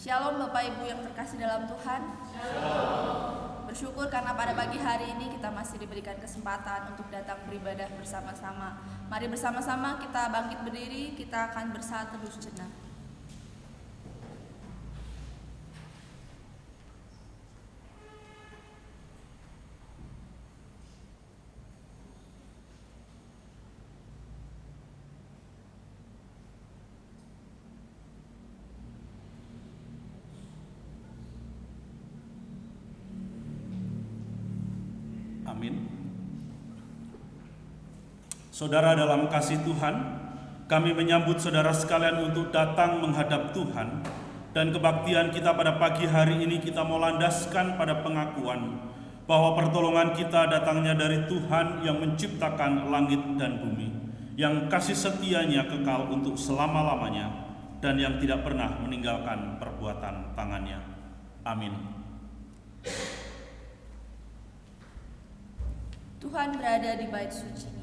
Shalom Bapak Ibu yang terkasih dalam Tuhan. Shalom. Bersyukur karena pada pagi hari ini kita masih diberikan kesempatan untuk datang beribadah bersama-sama. Mari bersama-sama kita bangkit berdiri, kita akan bersatu teduh sejenak. Amin. Saudara dalam kasih Tuhan, kami menyambut saudara sekalian untuk datang menghadap Tuhan, dan kebaktian kita pada pagi hari ini kita mau landaskan pada pengakuan bahwa pertolongan kita datangnya dari Tuhan yang menciptakan langit dan bumi, yang kasih setianya kekal untuk selama-lamanya, dan yang tidak pernah meninggalkan perbuatan tangannya. Amin. Tuhan berada di bait suci-Nya.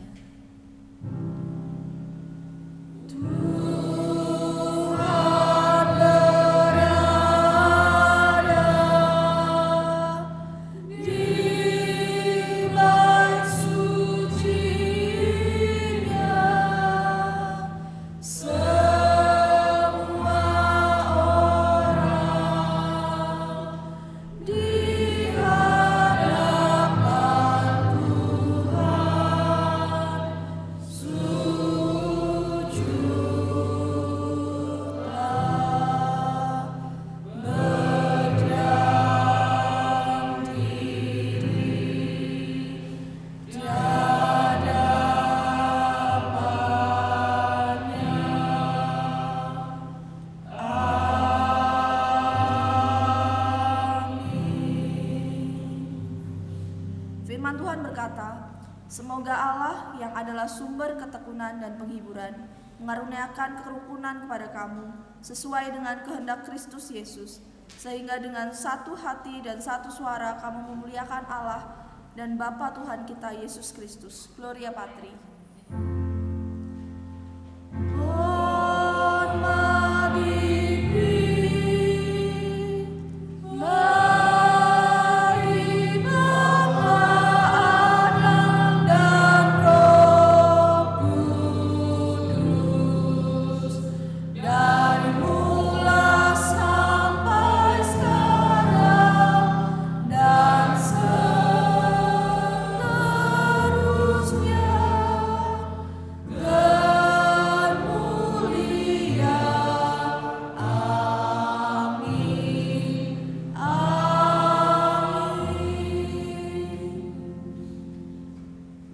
Firman Tuhan berkata, semoga Allah yang adalah sumber ketekunan dan penghiburan mengaruniakan kerukunan kepada kamu sesuai dengan kehendak Kristus Yesus, sehingga dengan satu hati dan satu suara kamu memuliakan Allah dan Bapa Tuhan kita Yesus Kristus. Gloria Patri.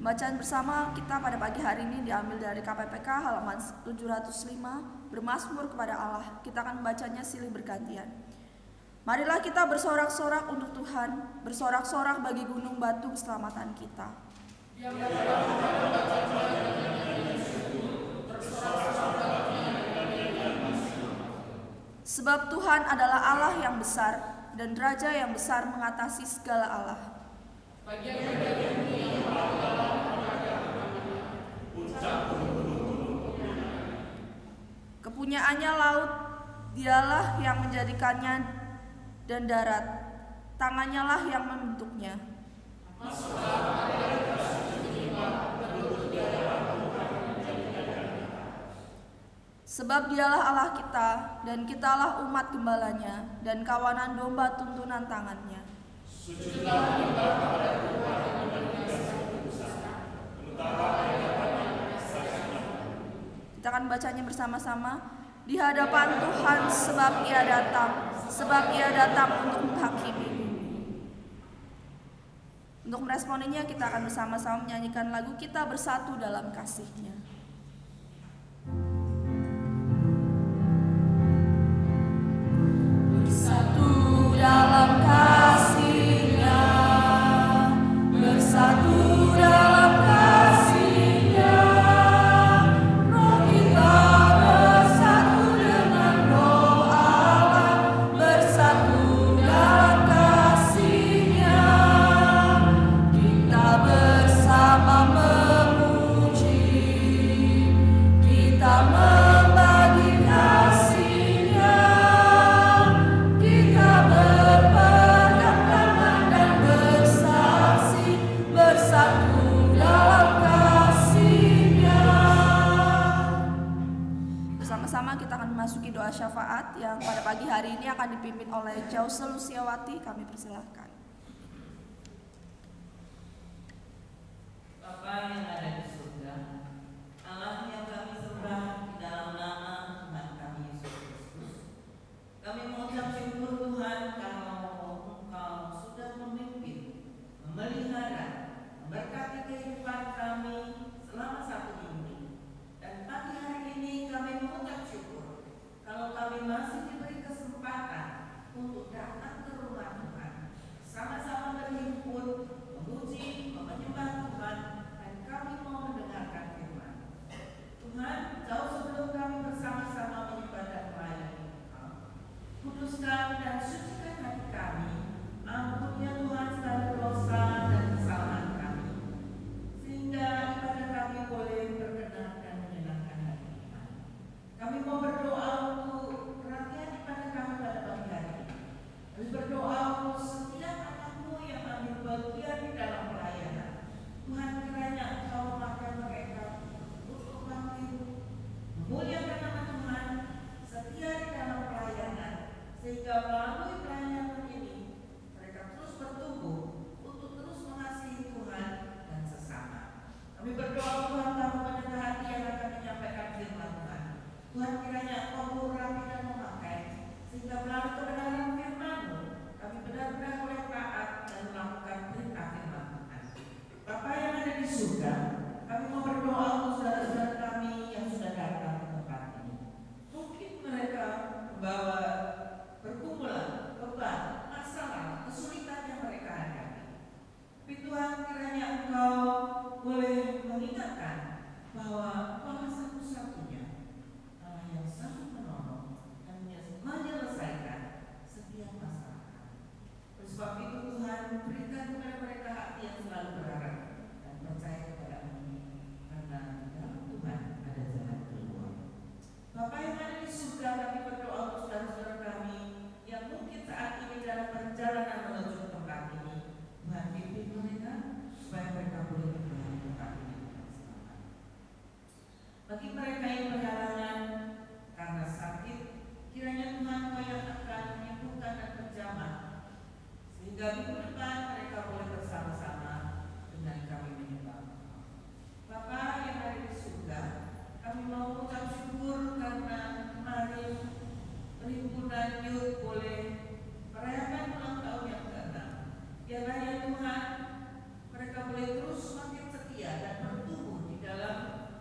Bacaan bersama kita pada pagi hari ini diambil dari KPPK halaman 705, bermazmur kepada Allah. Kita akan membacanya silih bergantian. Marilah kita bersorak-sorak untuk Tuhan, bersorak-sorak bagi gunung batu keselamatan kita. Sebab Tuhan adalah Allah yang besar, dan Raja yang besar mengatasi segala Allah. Kepunyaannya laut, dialah yang menjadikannya, dan darat, tangannya lah yang membentuknya. Sebab dialah Allah kita, dan kitalah umat gembalanya, dan kawanan domba tuntunan tangannya. Kita akan bacanya bersama-sama. Di hadapan Tuhan sebab Ia datang untuk menghakimi bumi. Untuk meresponinya kita akan bersama-sama menyanyikan lagu Kita Bersatu Dalam Kasih-Nya. Bersatu dalam kasih-Nya, bersatu dalam kasih-Nya, roh kita bersatu dengan roh Allah, bersatu dalam kasih-Nya, kita bersama memuji akan memasuki doa syafaat yang pada pagi hari ini akan dipimpin oleh Jause Luciawati. Kami persilahkan. Bapa yang ada di surga, Allah yang kami sembah di dalam nama Tuhan kami Yesus Kristus, kami mengucap syukur Tuhan kalau Engkau sudah memimpin, memelihara, memberkati kehidupan kami selama 1 minggu. Dan pagi hari ini kami mengucap syukur kalau kami masih diberi kesempatan untuk datang ke rumah Tuhan, sama-sama berhimpun, memuji, menyembah Tuhan, dan kami mau mendengarkan firman Tuhan. Jauh sebelum kami bersama-sama menyembah dan melayani Engkau, kuduskan dan sucikan hati kami, ampuni ya Tuhan segala dosa dan kesalahan kami, sehingga ibadah kami boleh berkenan dan menyenangkan hati Tuhan. Kami mau berdoa untuk perhatian ibadah kami pada pagi hari ini. Kami berdoa untuk setiap anak-Mu yang ambil bagian di dalam pelayanan. Tuhan, kiranya Engkau memakai mereka untuk memuliakan nama Tuhan, setia di dalam pelayanan, sehingga melalui pelayanan ini mereka terus bertumbuh untuk terus mengasihi Tuhan dan sesama. Kami berdoa Tuhan, Kamu mendengar hati yang akan menyampaikan firman Tuhan. Tuhan, kiranya Engkau mengurapi dan memakai, sehingga melalui kebenaran firman-Mu kami benar-benar boleh taat dan melakukan perintah firman Tuhan. Bapa yang ada di surga, kami mau berdoa untuk saudara-saudara kami yang sudah datang ke tempat ini. Mungkin mereka membawa pergumulan, beban, masalah, kesulitan yang mereka hadapi. Tapi Tuhan, kiranya Engkau boleh mengingatkan bahwa Engkau satu-satunya Allah yang sanggup menolong dan menyelesaikan setiap masalah. Oleh sebab itu Tuhan, berikan kepada mereka hati yang selalu berharap dan percaya kepada-Mu, karena di dalam Tuhan ada jalan keluar. Bapa yang ada di surga, kami berdoa untuk saudara-saudara kami yang mungkin saat ini dalam perjalanan menuju ke tempat ini. Tuhan, pimpin mereka supaya mereka boleh tiba di tempat ini dengan selamat. Bagi mereka yang berhalangan karena sakit, kiranya Tuhan Kau yang akan menyembuhkan dan menjamah, sehingga minggu depan mereka boleh bersama-sama dengan kami menyembah. Bapa yang ada di surga, kami mau mengucap syukur karena kemarin perhimpunan Youth boleh merayakan ulang tahun yang ke-6. Biarlah ya Tuhan, mereka boleh terus semakin setia dan bertumbuh di dalam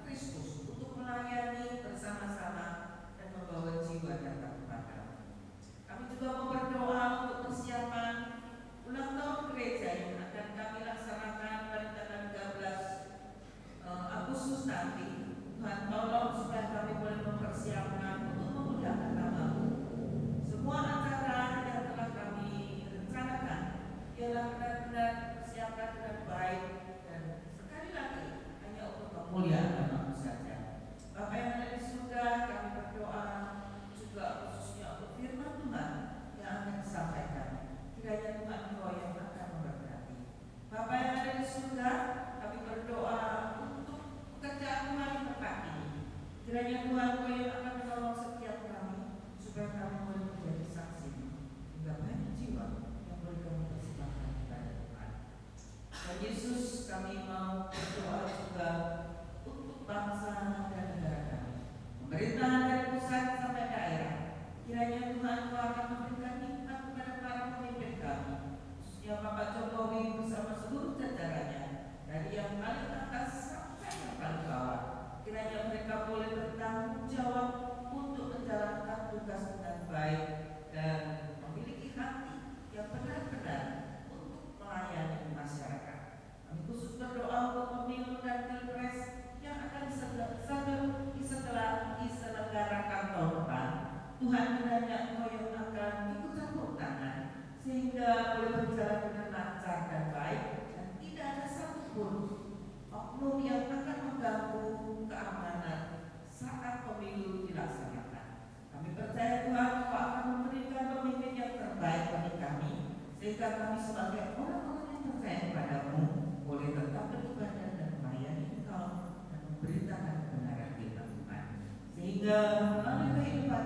Kristus untuk melayani bersama-sama dan membawa jiwa datang kepada-Mu. Kami juga mau berdoa untuk persiapan ulang tahun gereja yang akan kami laksanakan pada tanggal 13 Agustus nanti. Tuhan, tolong supaya kami boleh mempersiapkan untuk memuliakan nama-Mu. Semua acara yang telah kami rencanakan ialah benar-benar persiapkan dengan baik dan sekali lagi hanya untuk memuliakan nama-Mu saja. Bapa yang ada di surga, kami berdoa juga khususnya untuk firman Tuhan yang akan disampaikan. Kiranya Tuhan Engkau yang akan memberkati. Bapa yang ada di surga, kami berdoa untuk pekerjaan Tuhan di tempat ini. Kiranya Tuhan Engkau yang akan menolong setiap kami supaya kami boleh menjadi saksi hingga banyak jiwa yang boleh kami persembahkan kepada Tuhan. Dan Yesus, kami mau berdoa juga untuk bangsa dan negara kami, pemerintahan dari pusat sampai daerah. Kiranya Tuhan Engkau akan memberikan hikmat kepada para pemimpin kami, khususnya Bapak Jokowi bersama seluruh jajarannya, dari yang paling atas sampai yang paling bawah. Kiranya mereka boleh bertanggung jawab untuk menjalankan tugas dengan baik dan memiliki hati yang benar-benar untuk melayani masyarakat. Kami khusus berdoa untuk pemilu dan pilpres yang akan diselenggarakan tahun depan. Tuhan, kiranya Engkau yang akan ikut campur tangan sehingga boleh berjalan dengan lancar dan baik, dan tidak ada satupun oknum yang akan mengganggu keamanan saat pemilu dilaksanakan. Kami percaya Tuhan Engkau akan memberikan pemimpin yang terbaik bagi kami, sehingga kami sebagai orang-orang yang percaya kepada-Mu boleh tetap beribadah dan melayani Engkau dan memberitakan kebenaran firman Tuhan, sehingga melalui kehidupan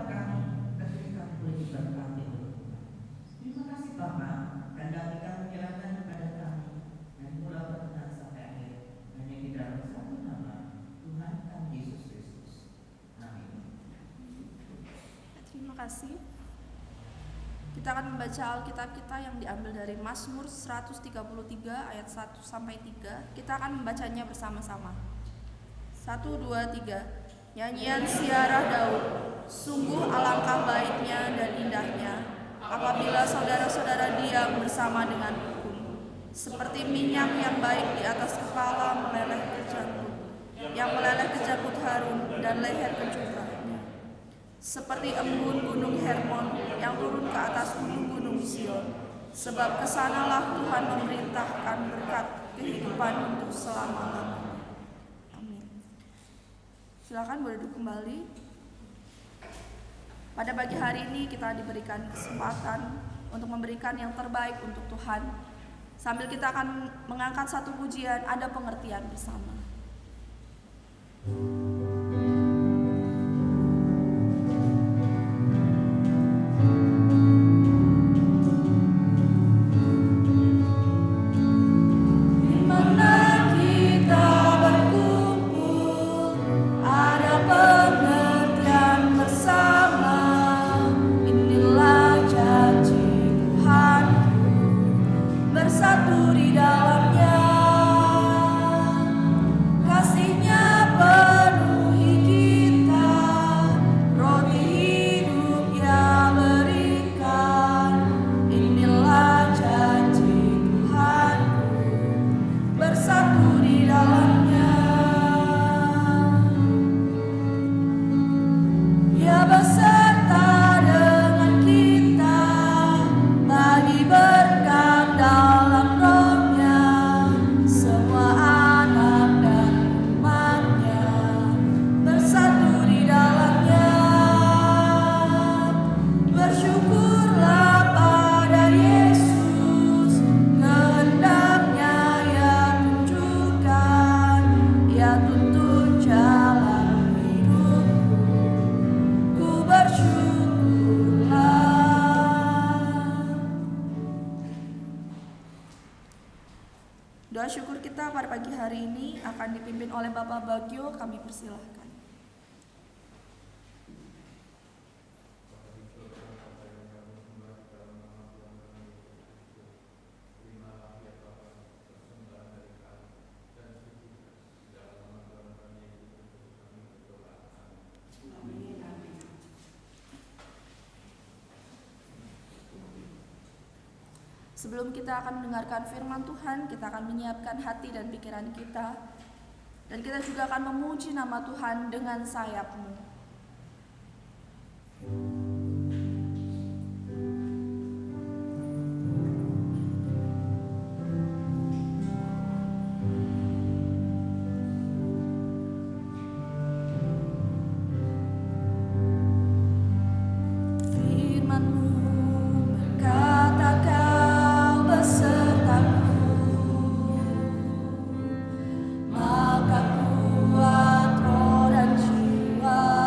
kasih. Kita akan membaca Alkitab kita yang diambil dari Mazmur 133 ayat 1 sampai 3. Kita akan membacanya bersama-sama. 1, 2, 3. Nyanyian Siarah Daud. Sungguh alangkah baiknya dan indahnya apabila saudara-saudara diam bersama dengan rukun. Seperti minyak yang baik di atas kepala meleleh ke janggut, yang meleleh ke janggut Harun dan leher ke jubahnya. Seperti embun gunung Hermon yang turun ke atas gunung-gunung Sion. Sebab kesanalah Tuhan memerintahkan berkat kehidupan untuk selama-lamanya. Amin. Silakan boleh duduk kembali. Pada pagi hari ini kita diberikan kesempatan untuk memberikan yang terbaik untuk Tuhan. Sambil kita akan mengangkat satu pujian, ada pengertian bersama. Bersatu di dalamnya, kasih-Nya Doa syukur kita pada pagi hari ini akan dipimpin oleh Bapak Bagio, kami persilahkan. Sebelum kita akan mendengarkan firman Tuhan, kita akan menyiapkan hati dan pikiran kita. Dan kita juga akan memuji nama Tuhan dengan sayap-Mu. Maka kuat roh dan jiwa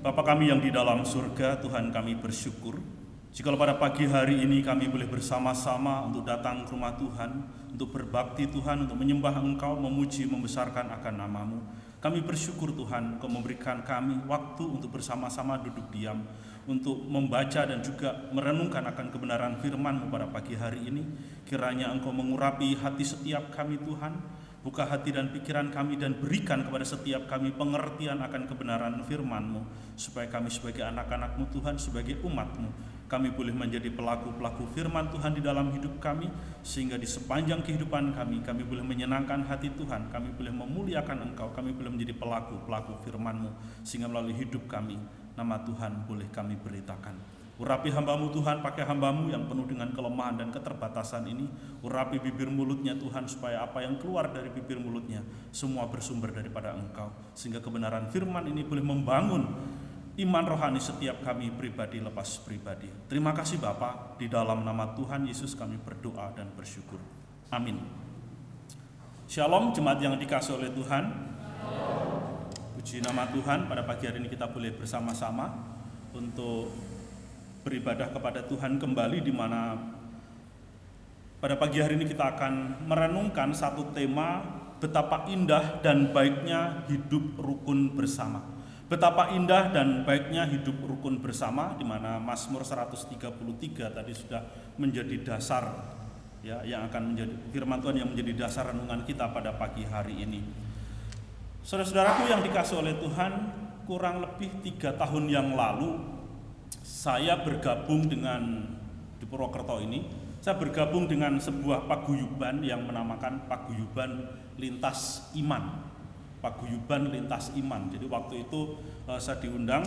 Bapa kami yang di dalam surga, Tuhan kami bersyukur jikalau pada pagi hari ini kami boleh bersama-sama untuk datang ke rumah Tuhan, untuk berbakti Tuhan, untuk menyembah Engkau, memuji, membesarkan akan nama-Mu. Kami bersyukur Tuhan, Engkau memberikan kami waktu untuk bersama-sama duduk diam, untuk membaca dan juga merenungkan akan kebenaran firman-Mu pada pagi hari ini. Kiranya Engkau mengurapi hati setiap kami Tuhan, buka hati dan pikiran kami dan berikan kepada setiap kami pengertian akan kebenaran firman-Mu, supaya kami sebagai anak-anak-Mu Tuhan, sebagai umat-Mu, kami boleh menjadi pelaku-pelaku firman Tuhan di dalam hidup kami, sehingga di sepanjang kehidupan kami boleh menyenangkan hati Tuhan, kami boleh memuliakan Engkau, kami boleh menjadi pelaku-pelaku firman-Mu, sehingga melalui hidup kami, nama Tuhan boleh kami beritakan. Urapi hamba-Mu Tuhan, pakai hamba-Mu yang penuh dengan kelemahan dan keterbatasan ini. Urapi bibir mulutnya Tuhan, supaya apa yang keluar dari bibir mulutnya semua bersumber daripada Engkau, sehingga kebenaran firman ini boleh membangun iman rohani setiap kami pribadi lepas pribadi. Terima kasih Bapa, di dalam nama Tuhan Yesus kami berdoa dan bersyukur. Amin. Shalom jemaat yang dikasihi oleh Tuhan. Puji nama Tuhan, pada pagi hari ini kita boleh bersama-sama untuk beribadah kepada Tuhan kembali, di mana pada pagi hari ini kita akan merenungkan satu tema, betapa indah dan baiknya hidup rukun bersama. Betapa indah dan baiknya hidup rukun bersama, di mana Mazmur 133 tadi sudah menjadi dasar ya, yang akan menjadi firman Tuhan yang menjadi dasar renungan kita pada pagi hari ini. Saudara-saudaraku yang dikasihi oleh Tuhan, kurang lebih 3 tahun yang lalu saya bergabung dengan di Purwokerto ini. Saya bergabung dengan sebuah paguyuban yang menamakan Paguyuban Lintas Iman. Paguyuban Lintas Iman. Jadi waktu itu saya diundang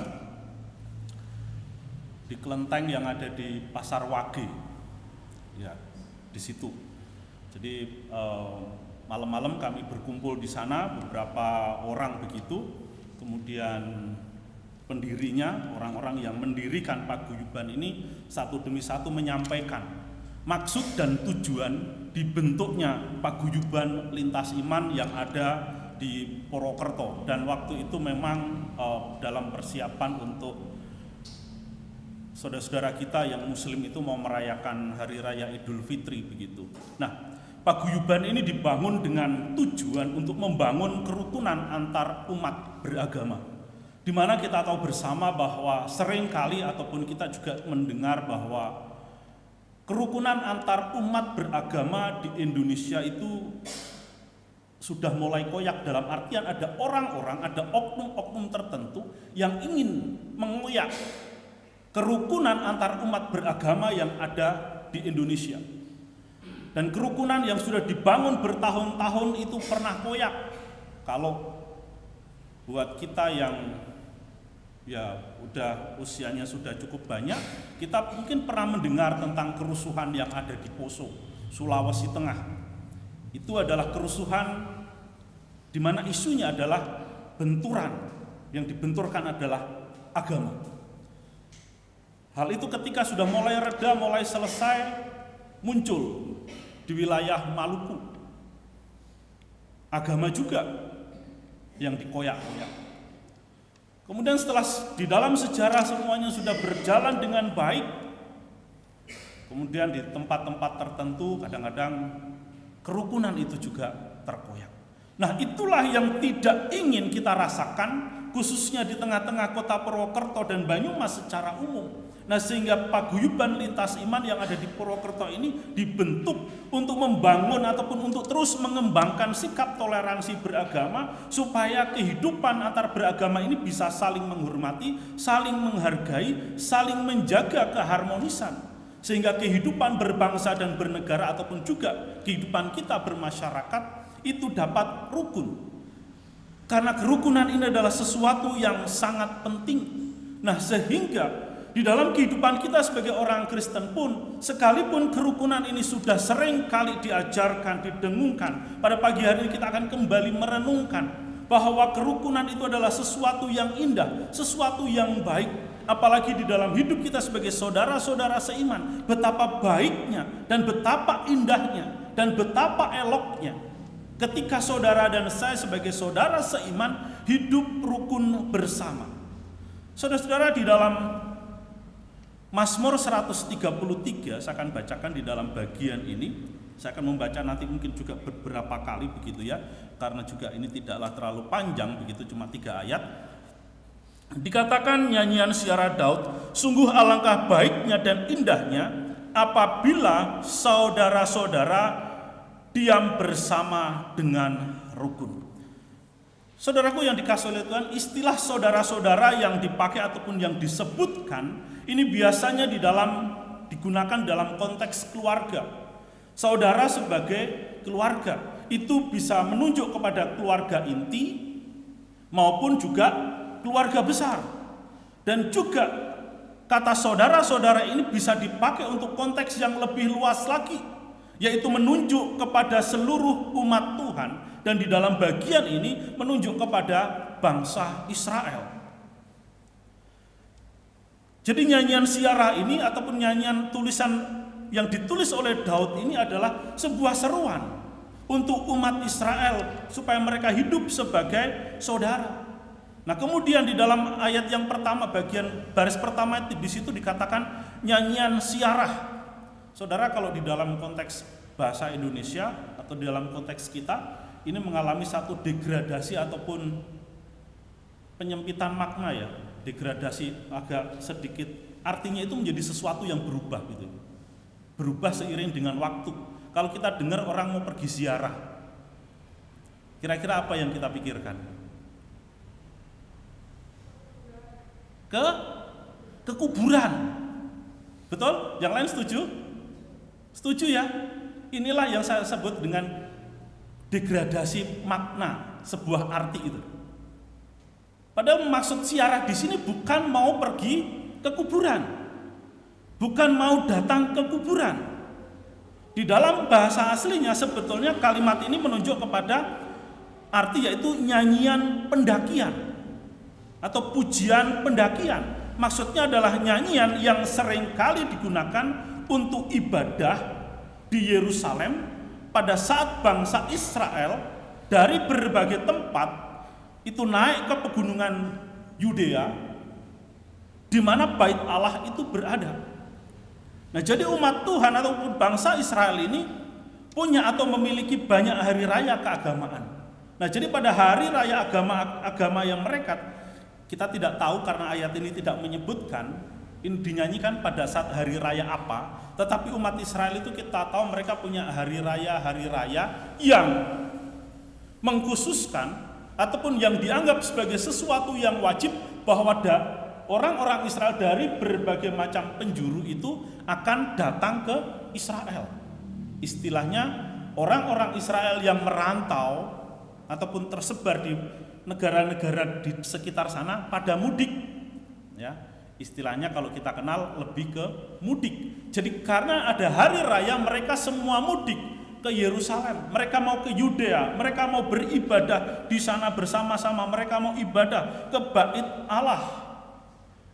di kelenteng yang ada di Pasar Wage, ya, di situ. Jadi malam-malam kami berkumpul di sana, beberapa orang begitu. Kemudian pendirinya, orang-orang yang mendirikan paguyuban ini satu demi satu menyampaikan maksud dan tujuan dibentuknya Paguyuban Lintas Iman yang ada di Purwokerto. Dan waktu itu memang dalam persiapan untuk saudara-saudara kita yang muslim itu mau merayakan hari raya Idul Fitri begitu. Nah, paguyuban ini dibangun dengan tujuan untuk membangun kerukunan antar umat beragama, di mana kita tahu bersama bahwa seringkali ataupun kita juga mendengar bahwa kerukunan antar umat beragama di Indonesia itu sudah mulai koyak, dalam artian ada orang-orang, ada oknum-oknum tertentu yang ingin mengoyak kerukunan antar umat beragama yang ada di Indonesia. Dan kerukunan yang sudah dibangun bertahun-tahun itu pernah koyak. Kalau buat kita yang ya udah usianya sudah cukup banyak, kita mungkin pernah mendengar tentang kerusuhan yang ada di Poso, Sulawesi Tengah. Itu adalah kerusuhan di mana isunya adalah benturan, yang dibenturkan adalah agama. Hal itu ketika sudah mulai reda, mulai selesai, muncul di wilayah Maluku. Agama juga yang dikoyak-koyak. Kemudian setelah di dalam sejarah semuanya sudah berjalan dengan baik, kemudian di tempat-tempat tertentu kadang-kadang kerukunan itu juga terkoyak. Nah, itulah yang tidak ingin kita rasakan, khususnya di tengah-tengah kota Purwokerto dan Banyumas secara umum. Nah, sehingga Paguyuban Lintas Iman yang ada di Purwokerto ini dibentuk untuk membangun ataupun untuk terus mengembangkan sikap toleransi beragama, supaya kehidupan antar beragama ini bisa saling menghormati, saling menghargai, saling menjaga keharmonisan, sehingga kehidupan berbangsa dan bernegara ataupun juga kehidupan kita bermasyarakat itu dapat rukun. Karena kerukunan ini adalah sesuatu yang sangat penting. Nah, sehingga di dalam kehidupan kita sebagai orang Kristen pun, sekalipun kerukunan ini sudah sering kali diajarkan, didengungkan, pada pagi hari ini kita akan kembali merenungkan bahwa kerukunan itu adalah sesuatu yang indah, sesuatu yang baik. Apalagi di dalam hidup kita sebagai saudara-saudara seiman, betapa baiknya dan betapa indahnya dan betapa eloknya ketika saudara dan saya sebagai saudara seiman hidup rukun bersama. Saudara-saudara, di dalam Mazmur 133, saya akan bacakan di dalam bagian ini. Saya akan membaca nanti mungkin juga beberapa kali begitu ya, karena juga ini tidaklah terlalu panjang begitu, cuma 3 ayat. Dikatakan nyanyian siara Daud, sungguh alangkah baiknya dan indahnya apabila saudara-saudara diam bersama dengan rukun. Saudaraku yang dikasihi oleh Tuhan, istilah saudara-saudara yang dipakai ataupun yang disebutkan ini biasanya digunakan dalam konteks keluarga. Saudara sebagai keluarga itu bisa menunjuk kepada keluarga inti maupun juga keluarga besar. Dan juga kata saudara-saudara ini bisa dipakai untuk konteks yang lebih luas lagi, yaitu menunjuk kepada seluruh umat Tuhan, dan di dalam bagian ini menunjuk kepada bangsa Israel. Jadi nyanyian siara ini ataupun nyanyian tulisan yang ditulis oleh Daud ini adalah sebuah seruan untuk umat Israel supaya mereka hidup sebagai saudara. Nah, kemudian di dalam ayat yang pertama, bagian baris pertama di situ dikatakan nyanyian siarah. Saudara, kalau di dalam konteks bahasa Indonesia atau di dalam konteks kita ini mengalami satu degradasi ataupun penyempitan makna ya. Degradasi agak sedikit, artinya itu menjadi sesuatu yang berubah gitu. Berubah seiring dengan waktu. Kalau kita dengar orang mau pergi ziarah, kira-kira apa yang kita pikirkan? Ke kuburan. Betul? Yang lain setuju? Setuju ya? Inilah yang saya sebut dengan degradasi makna sebuah arti itu. Padahal maksud ziarah di sini bukan mau pergi ke kuburan. Bukan mau datang ke kuburan. Di dalam bahasa aslinya sebetulnya kalimat ini menunjuk kepada arti yaitu nyanyian pendakian atau pujian pendakian. Maksudnya adalah nyanyian yang seringkali digunakan untuk ibadah di Yerusalem pada saat bangsa Israel dari berbagai tempat itu naik ke pegunungan Yudea di mana bait Allah itu berada. Nah, jadi umat Tuhan ataupun bangsa Israel ini punya atau memiliki banyak hari raya keagamaan. Nah, jadi pada hari raya agama yang mereka, kita tidak tahu karena ayat ini tidak menyebutkan ini dinyanyikan pada saat hari raya apa, tetapi umat Israel itu kita tahu mereka punya hari raya yang mengkhususkan ataupun yang dianggap sebagai sesuatu yang wajib bahwa orang-orang Israel dari berbagai macam penjuru itu akan datang ke Israel. Istilahnya orang-orang Israel yang merantau ataupun tersebar di negara-negara di sekitar sana pada mudik. Ya, istilahnya kalau kita kenal lebih ke mudik. Jadi karena ada hari raya mereka semua mudik ke Yerusalem. Mereka mau ke Yudea, mereka mau beribadah di sana bersama-sama, mereka mau ibadah ke Bait Allah.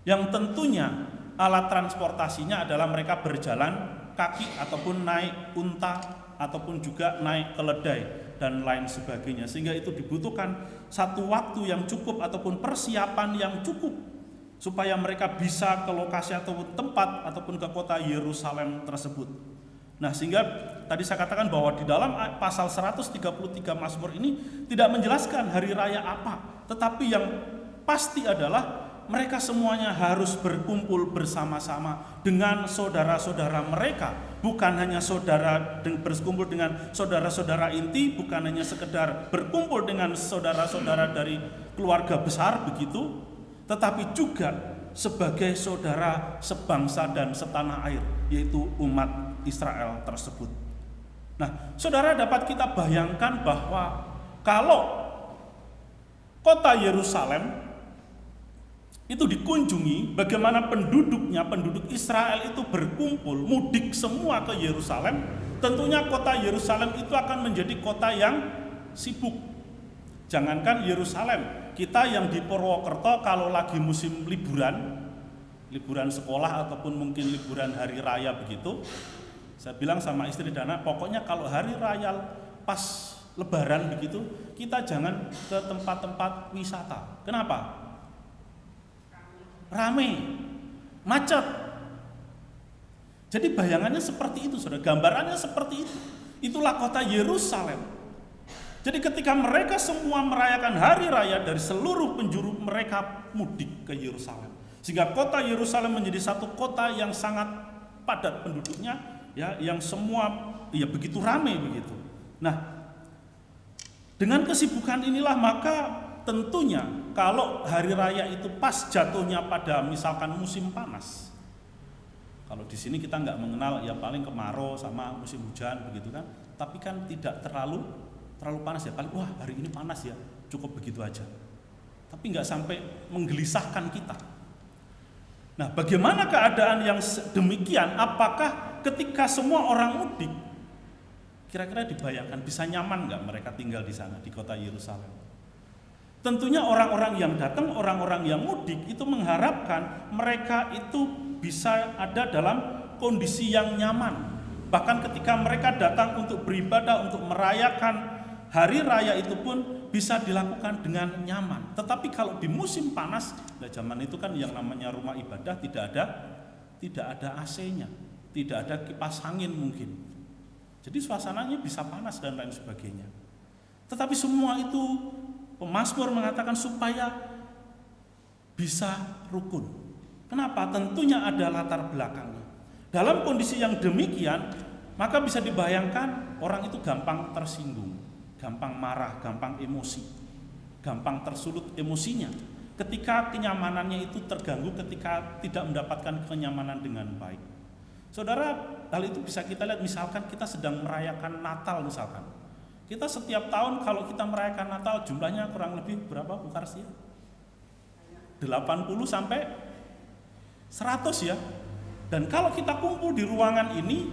Yang tentunya alat transportasinya adalah mereka berjalan kaki ataupun naik unta ataupun juga naik keledai dan lain sebagainya. Sehingga itu dibutuhkan satu waktu yang cukup ataupun persiapan yang cukup supaya mereka bisa ke lokasi ataupun tempat ataupun ke kota Yerusalem tersebut. Nah, sehingga tadi saya katakan bahwa di dalam pasal 133 Mazmur ini tidak menjelaskan hari raya apa, tetapi yang pasti adalah mereka semuanya harus berkumpul bersama-sama dengan saudara-saudara mereka. Bukan hanya berkumpul dengan saudara-saudara inti, bukan hanya sekedar berkumpul dengan saudara-saudara dari keluarga besar begitu, tetapi juga sebagai saudara sebangsa dan setanah air, yaitu umat Israel tersebut. Nah, saudara, dapat kita bayangkan bahwa kalau kota Yerusalem itu dikunjungi, bagaimana penduduk Israel itu berkumpul, mudik semua ke Yerusalem, tentunya kota Yerusalem itu akan menjadi kota yang sibuk. Jangankan Yerusalem, kita yang di Purwokerto kalau lagi musim liburan sekolah ataupun mungkin liburan hari raya begitu, saya bilang sama istri Dana, pokoknya kalau hari raya pas lebaran begitu, kita jangan ke tempat-tempat wisata. Kenapa? rame, macet. Jadi bayangannya seperti itu, saudara. Gambarannya seperti itu. Itulah kota Yerusalem. Jadi ketika mereka semua merayakan hari raya, dari seluruh penjuru mereka mudik ke Yerusalem. Sehingga kota Yerusalem menjadi satu kota yang sangat padat penduduknya, ya, yang semua ya begitu ramai begitu. Nah, dengan kesibukan inilah maka tentunya kalau hari raya itu pas jatuhnya pada misalkan musim panas. Kalau di sini kita nggak mengenal, ya paling kemarau sama musim hujan begitu kan. Tapi kan tidak terlalu panas ya. Paling wah hari ini panas ya, cukup begitu aja. Tapi nggak sampai menggelisahkan kita. Nah, bagaimana keadaan yang demikian? Apakah ketika semua orang mudik, kira-kira dibayangkan bisa nyaman nggak mereka tinggal di sana di kota Yerusalem? Tentunya orang-orang yang datang, orang-orang yang mudik itu mengharapkan mereka itu bisa ada dalam kondisi yang nyaman. Bahkan ketika mereka datang untuk beribadah, untuk merayakan hari raya itu pun bisa dilakukan dengan nyaman. Tetapi kalau di musim panas, nah zaman itu kan yang namanya rumah ibadah tidak ada AC-nya, tidak ada kipas angin mungkin. Jadi suasananya bisa panas dan lain sebagainya. Tetapi semua itu pemazmur mengatakan supaya bisa rukun. Kenapa? Tentunya ada latar belakangnya. Dalam kondisi yang demikian, maka bisa dibayangkan orang itu gampang tersinggung, gampang marah, gampang emosi, gampang tersulut emosinya. Ketika kenyamanannya itu terganggu, ketika tidak mendapatkan kenyamanan dengan baik. Saudara, hal itu bisa kita lihat misalkan kita sedang merayakan Natal misalkan. Kita setiap tahun kalau kita merayakan Natal jumlahnya kurang lebih berapa Bu Karsia? 80 sampai 100 ya. Dan kalau kita kumpul di ruangan ini,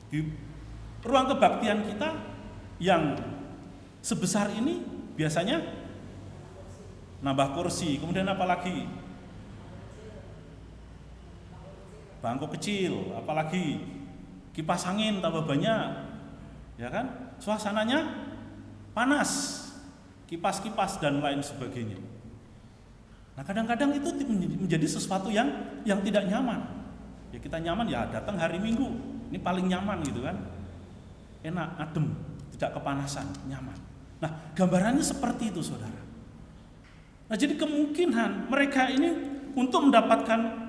di ruang kebaktian kita yang sebesar ini, biasanya nambah kursi, kemudian apa lagi? Bangku kecil, apalagi kipas angin tambah banyak, ya kan? Suasananya panas, kipas-kipas dan lain sebagainya. Nah kadang-kadang itu menjadi sesuatu yang tidak nyaman. Ya kita nyaman ya datang hari Minggu, ini paling nyaman gitu kan, enak, adem, tidak kepanasan, nyaman. Nah gambarannya seperti itu saudara. Nah jadi kemungkinan mereka ini untuk mendapatkan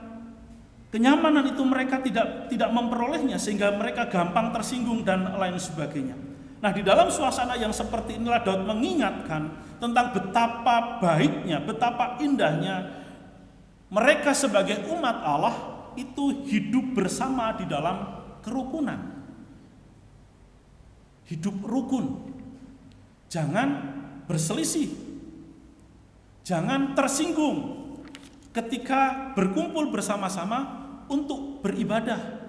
kenyamanan itu mereka tidak memperolehnya sehingga mereka gampang tersinggung dan lain sebagainya. Nah di dalam suasana yang seperti inilah Daud mengingatkan tentang betapa baiknya, betapa indahnya mereka sebagai umat Allah itu hidup bersama di dalam kerukunan. Hidup rukun. Jangan berselisih. Jangan tersinggung ketika berkumpul bersama-sama untuk beribadah.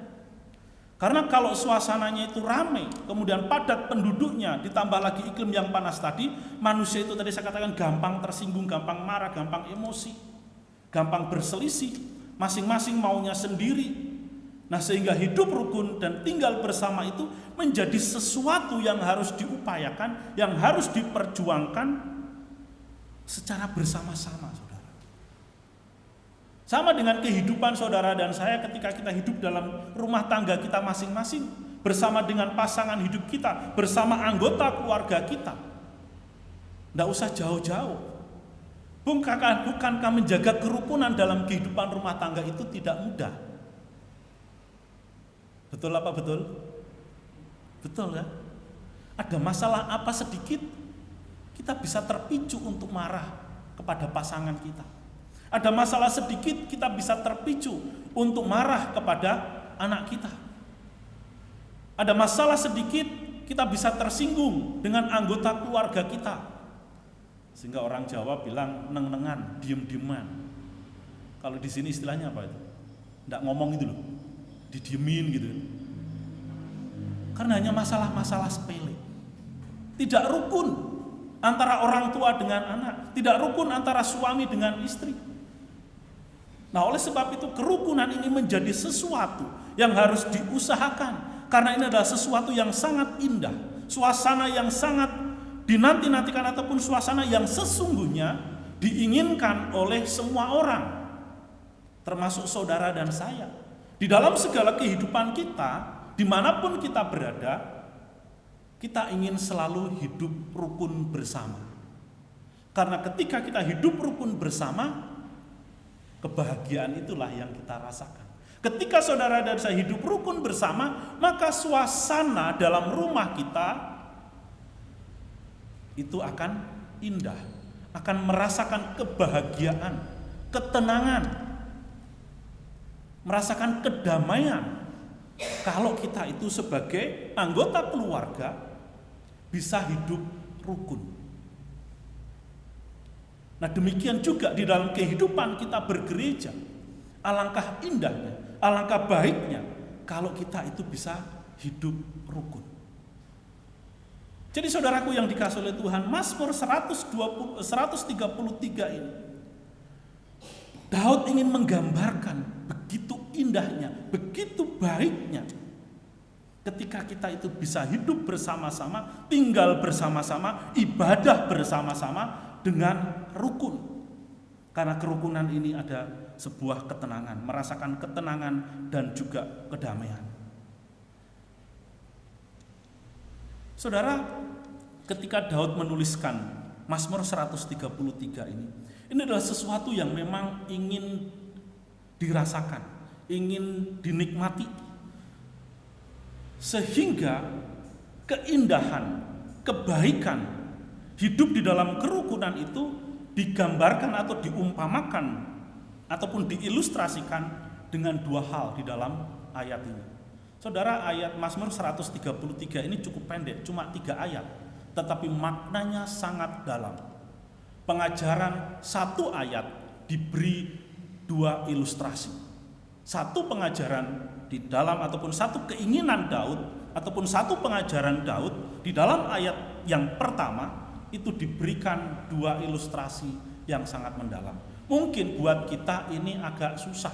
Karena kalau suasananya itu ramai, kemudian padat penduduknya, ditambah lagi iklim yang panas tadi, manusia itu tadi saya katakan gampang tersinggung, gampang marah, gampang emosi, gampang berselisih, masing-masing maunya sendiri. Nah sehingga hidup rukun dan tinggal bersama itu menjadi sesuatu yang harus diupayakan, yang harus diperjuangkan secara bersama-sama, saudara. Sama dengan kehidupan saudara dan saya ketika kita hidup dalam rumah tangga kita masing-masing, bersama dengan pasangan hidup kita, bersama anggota keluarga kita. Tidak usah jauh-jauh. Bukankah menjaga kerukunan dalam kehidupan rumah tangga itu tidak mudah? Betul apa betul? Betul ya? Ada masalah apa sedikit, kita bisa terpicu untuk marah kepada pasangan kita. Ada masalah sedikit, kita bisa terpicu untuk marah kepada anak kita. Ada masalah sedikit, kita bisa tersinggung dengan anggota keluarga kita. Sehingga orang Jawa bilang neng-nengan, diem-dieman. Kalau di sini istilahnya apa itu? Nggak ngomong itu loh, didiemin gitu. Karena hanya masalah-masalah sepele. Tidak rukun antara orang tua dengan anak, tidak rukun antara suami dengan istri. Nah oleh sebab itu kerukunan ini menjadi sesuatu yang harus diusahakan. Karena ini adalah sesuatu yang sangat indah. Suasana yang sangat dinanti-nantikan ataupun suasana yang sesungguhnya diinginkan oleh semua orang, termasuk saudara dan saya. Di dalam segala kehidupan kita, dimanapun kita berada, kita ingin selalu hidup rukun bersama. Karena ketika kita hidup rukun bersama, kebahagiaan itulah yang kita rasakan. Ketika saudara dan saya hidup rukun bersama, maka suasana dalam rumah kita itu akan indah, akan merasakan kebahagiaan, ketenangan, merasakan kedamaian. Kalau kita itu sebagai anggota keluarga bisa hidup rukun. Nah, demikian juga di dalam kehidupan kita bergereja. Alangkah indahnya, alangkah baiknya kalau kita itu bisa hidup rukun. Jadi saudaraku yang dikasihi oleh Tuhan, Mazmur 133 ini, Daud ingin menggambarkan begitu indahnya, begitu baiknya ketika kita itu bisa hidup bersama-sama, tinggal bersama-sama, ibadah bersama-sama dengan rukun. Karena kerukunan ini ada sebuah ketenangan, merasakan ketenangan dan juga kedamaian. Saudara, ketika Daud menuliskan Mazmur 133 ini adalah sesuatu yang memang ingin dirasakan, ingin dinikmati. Sehingga keindahan, kebaikan hidup di dalam kerukunan itu digambarkan atau diumpamakan ataupun diilustrasikan dengan dua hal di dalam ayat ini. Saudara, ayat Mazmur 133 ini cukup pendek, cuma 3 ayat, tetapi maknanya sangat dalam. Pengajaran 1 ayat diberi 2 ilustrasi. 1 pengajaran di dalam ataupun 1 keinginan Daud ataupun 1 pengajaran Daud di dalam ayat yang pertama itu diberikan 2 ilustrasi yang sangat mendalam. Mungkin buat kita ini agak susah.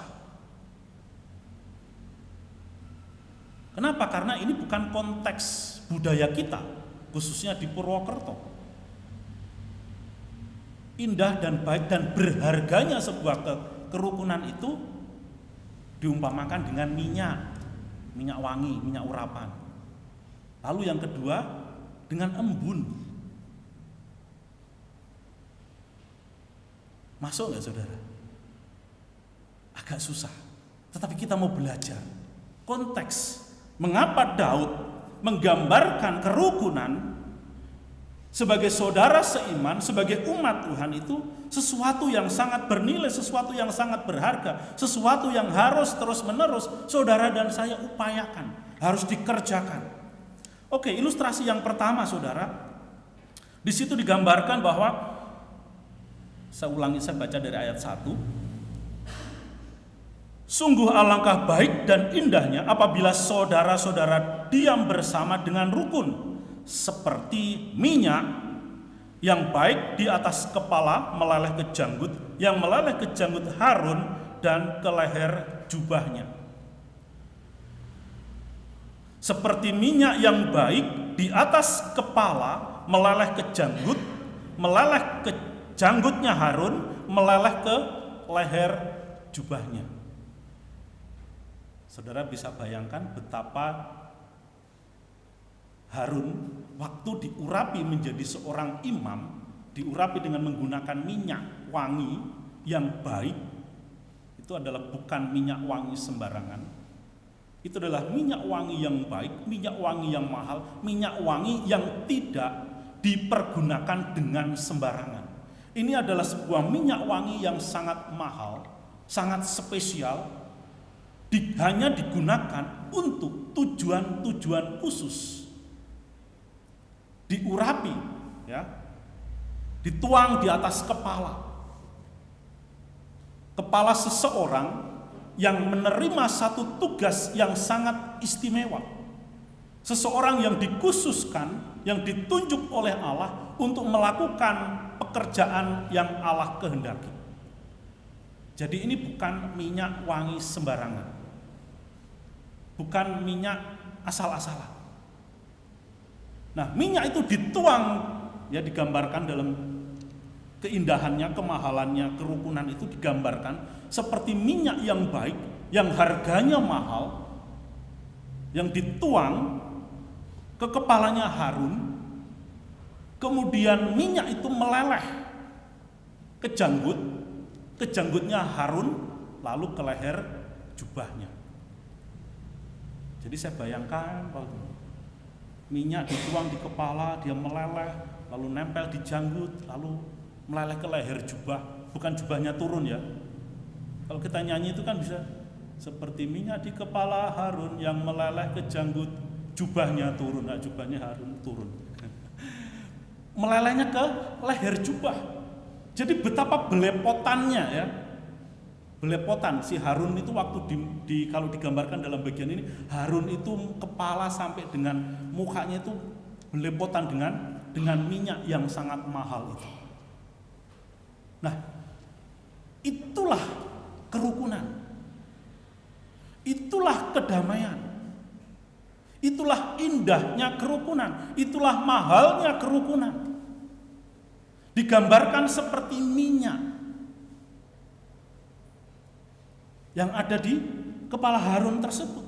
Kenapa? Karena ini bukan konteks budaya kita, khususnya di Purwokerto. Indah dan baik dan berharganya sebuah kerukunan itu diumpamakan dengan minyak wangi, minyak urapan. Lalu yang kedua dengan embun. Masuk nggak saudara? Agak susah. Tetapi kita mau belajar konteks mengapa Daud menggambarkan kerukunan sebagai saudara seiman, sebagai umat Tuhan itu sesuatu yang sangat bernilai, sesuatu yang sangat berharga, sesuatu yang harus terus-menerus saudara dan saya upayakan, harus dikerjakan. Oke, ilustrasi yang pertama saudara, di situ digambarkan bahwa saya baca dari ayat 1. Sungguh alangkah baik dan indahnya apabila saudara-saudara diam bersama dengan rukun, seperti minyak yang baik di atas kepala meleleh ke janggut, yang meleleh ke janggut Harun dan ke leher jubahnya. Seperti minyak yang baik di atas kepala meleleh ke janggut, meleleh ke janggutnya Harun, meleleh ke leher jubahnya. Saudara bisa bayangkan betapa Harun waktu diurapi menjadi seorang imam, diurapi dengan menggunakan minyak wangi yang baik. Itu adalah bukan minyak wangi sembarangan. Itu adalah minyak wangi yang baik, minyak wangi yang mahal, minyak wangi yang tidak dipergunakan dengan sembarangan. Ini adalah sebuah minyak wangi yang sangat mahal, sangat spesial, hanya digunakan untuk tujuan-tujuan khusus. Diurapi, ya, dituang di atas kepala seseorang yang menerima satu tugas yang sangat istimewa. Seseorang yang dikhususkan, yang ditunjuk oleh Allah untuk melakukan pekerjaan yang Allah kehendaki. Jadi ini bukan minyak wangi sembarangan, bukan minyak asal-asalan. Nah, minyak itu dituang, ya, digambarkan dalam keindahannya, kemahalannya, kerukunan itu digambarkan seperti minyak yang baik, yang harganya mahal, yang dituang ke kepalanya Harun, kemudian minyak itu meleleh ke janggutnya Harun, lalu ke leher jubahnya. Jadi saya bayangkan kalau minyak dituang di kepala, dia meleleh, lalu nempel di janggut, lalu meleleh ke leher jubah, bukan jubahnya turun ya. Kalau kita nyanyi itu kan bisa seperti minyak di kepala Harun yang meleleh ke janggut, jubahnya turun, nah jubahnya Harun turun. Melelehnya ke leher jubah. Jadi betapa belepotannya ya. Belepotan si Harun itu waktu kalau digambarkan dalam bagian ini, Harun itu kepala sampai dengan mukanya itu belepotan dengan minyak yang sangat mahal itu. Nah, itulah kerukunan. Itulah kedamaian. Itulah indahnya kerukunan. Itulah mahalnya kerukunan. Digambarkan seperti minyak yang ada di kepala Harun tersebut.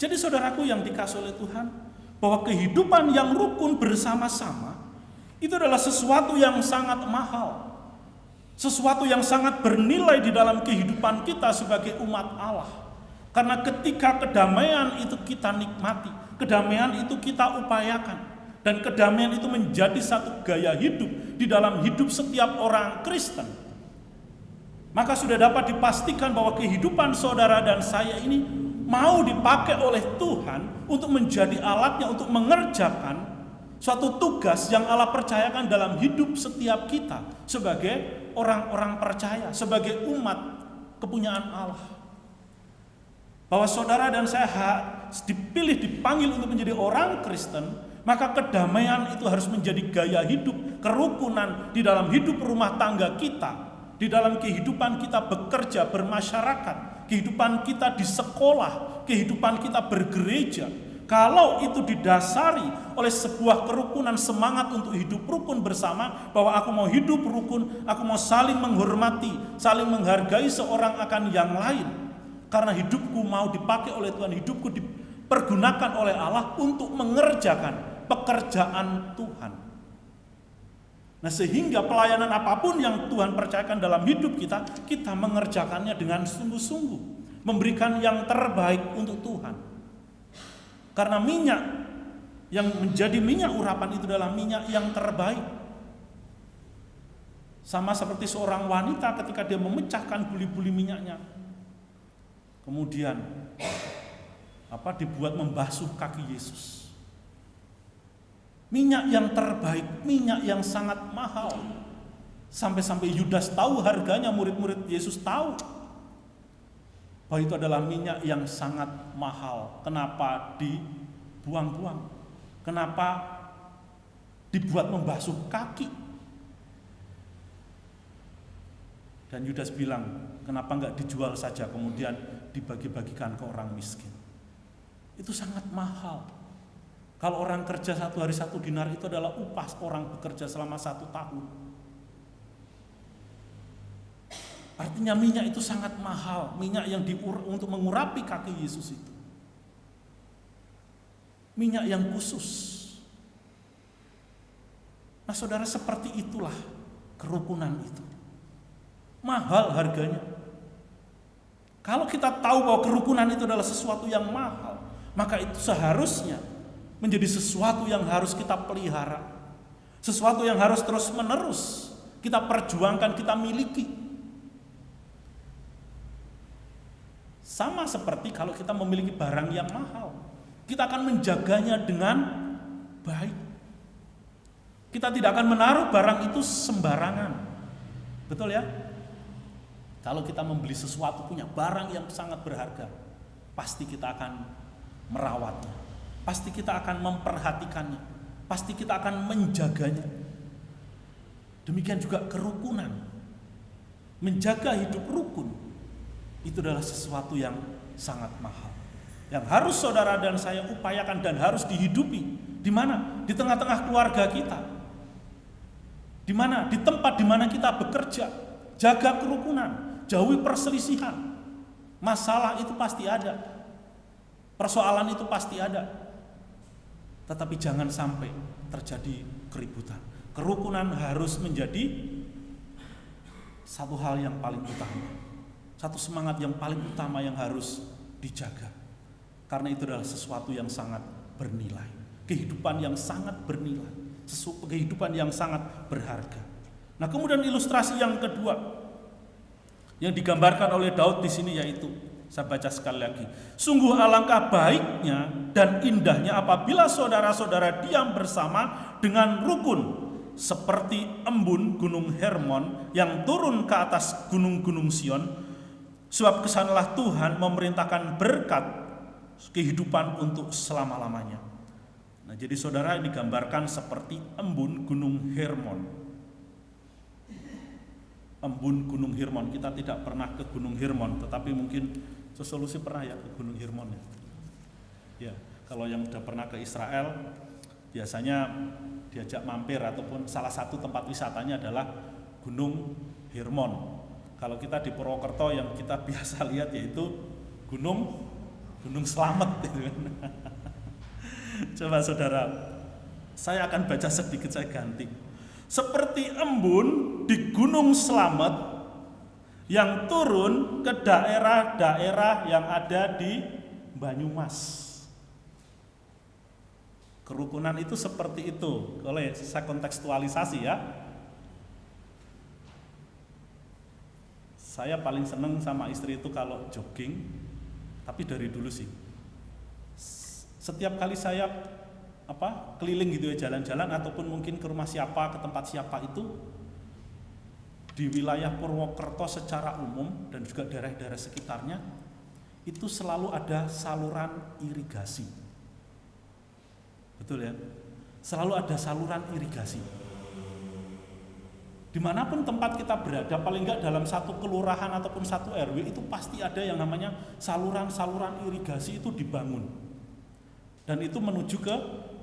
Jadi saudaraku yang dikasihi oleh Tuhan, bahwa kehidupan yang rukun bersama-sama itu adalah sesuatu yang sangat mahal, sesuatu yang sangat bernilai di dalam kehidupan kita sebagai umat Allah. Karena ketika kedamaian itu kita nikmati, kedamaian itu kita upayakan, dan kedamaian itu menjadi satu gaya hidup di dalam hidup setiap orang Kristen, maka sudah dapat dipastikan bahwa kehidupan saudara dan saya ini mau dipakai oleh Tuhan untuk menjadi alatnya untuk mengerjakan suatu tugas yang Allah percayakan dalam hidup setiap kita sebagai orang-orang percaya, sebagai umat kepunyaan Allah. Bahwa saudara dan saya dipilih, dipanggil untuk menjadi orang Kristen, maka kedamaian itu harus menjadi gaya hidup, kerukunan di dalam hidup rumah tangga kita, di dalam kehidupan kita bekerja, bermasyarakat, kehidupan kita di sekolah, kehidupan kita bergereja. Kalau itu didasari oleh sebuah kerukunan, semangat untuk hidup rukun bersama, bahwa aku mau hidup rukun, aku mau saling menghormati, saling menghargai seorang akan yang lain, karena hidupku mau dipakai oleh Tuhan, hidupku dipergunakan oleh Allah untuk mengerjakan pekerjaan Tuhan. Nah, sehingga pelayanan apapun yang Tuhan percayakan dalam hidup kita, kita mengerjakannya dengan sungguh-sungguh, memberikan yang terbaik untuk Tuhan. Karena minyak yang menjadi minyak urapan itu adalah minyak yang terbaik. Sama seperti seorang wanita ketika dia memecahkan buli-buli minyaknya, kemudian dibuat membasuh kaki Yesus. Minyak yang terbaik, minyak yang sangat mahal. Sampai-sampai Yudas tahu harganya, murid-murid Yesus tahu bahwa itu adalah minyak yang sangat mahal. Kenapa dibuang-buang? Kenapa dibuat membasuh kaki? Dan Yudas bilang, kenapa enggak dijual saja kemudian dibagi-bagikan ke orang miskin? Itu sangat mahal. Kalau orang kerja 1 hari 1 dinar itu adalah upah orang bekerja selama 1 tahun. Artinya minyak itu sangat mahal, minyak yang untuk mengurapi kaki Yesus itu. Minyak yang khusus. Nah saudara, seperti itulah kerukunan itu. Mahal harganya. Kalau kita tahu bahwa kerukunan itu adalah sesuatu yang mahal, maka itu seharusnya menjadi sesuatu yang harus kita pelihara, sesuatu yang harus terus-menerus kita perjuangkan, kita miliki. Sama seperti kalau kita memiliki barang yang mahal, kita akan menjaganya dengan baik. Kita tidak akan menaruh barang itu sembarangan. Betul ya? Kalau kita membeli sesuatu, punya barang yang sangat berharga, pasti kita akan merawatnya. Pasti kita akan memperhatikannya, pasti kita akan menjaganya. Demikian juga kerukunan. Menjaga hidup rukun itu adalah sesuatu yang sangat mahal, yang harus saudara dan saya upayakan dan harus dihidupi. Di mana? Di tengah-tengah keluarga kita. Di mana? Di tempat di mana kita bekerja, jaga kerukunan, jauhi perselisihan. Masalah itu pasti ada. Persoalan itu pasti ada. Tetapi jangan sampai terjadi keributan. Kerukunan harus menjadi satu hal yang paling utama. Satu semangat yang paling utama yang harus dijaga. Karena itu adalah sesuatu yang sangat bernilai. Kehidupan yang sangat bernilai. Kehidupan yang sangat berharga. Nah, kemudian ilustrasi yang kedua yang digambarkan oleh Daud di sini yaitu, saya baca sekali lagi. Sungguh alangkah baiknya dan indahnya apabila saudara-saudara diam bersama dengan rukun seperti embun gunung Hermon yang turun ke atas gunung-gunung Sion, sebab kesanalah Tuhan memerintahkan berkat kehidupan untuk selama-lamanya. Nah, jadi saudara, ini digambarkan seperti embun gunung Hermon. Embun gunung Hermon, kita tidak pernah ke gunung Hermon, tetapi mungkin Solusi pernah ya ke gunung Hermon ya. Ya, kalau yang udah pernah ke Israel biasanya diajak mampir ataupun salah satu tempat wisatanya adalah Gunung Hermon. Kalau kita di Purwokerto yang kita biasa lihat yaitu Gunung Slamet gitu kan. Coba saudara, saya akan baca sedikit, saya ganti. Seperti embun di Gunung Slamet yang turun ke daerah-daerah yang ada di Banyumas. Kerukunan itu seperti itu. Oleh saya kontekstualisasi ya. Saya paling seneng sama istri itu kalau jogging, tapi dari dulu sih. Setiap kali saya keliling gitu ya, jalan-jalan ataupun mungkin ke rumah siapa, ke tempat siapa itu di wilayah Purwokerto secara umum dan juga daerah-daerah sekitarnya itu selalu ada saluran irigasi. Betul ya? Selalu ada saluran irigasi. Dimanapun tempat kita berada, paling enggak dalam satu kelurahan ataupun satu RW itu pasti ada yang namanya saluran-saluran irigasi itu dibangun. Dan itu menuju ke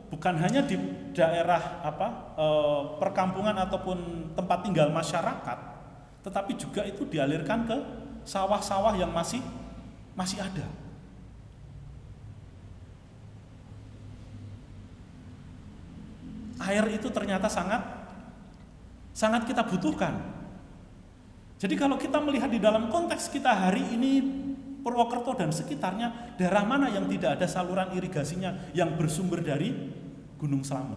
bukan hanya di daerah perkampungan ataupun tempat tinggal masyarakat, tetapi juga itu dialirkan ke sawah-sawah yang masih ada. Air itu ternyata sangat kita butuhkan. Jadi kalau kita melihat di dalam konteks kita hari ini Purwokerto dan sekitarnya, daerah mana yang tidak ada saluran irigasinya yang bersumber dari Gunung Slamet?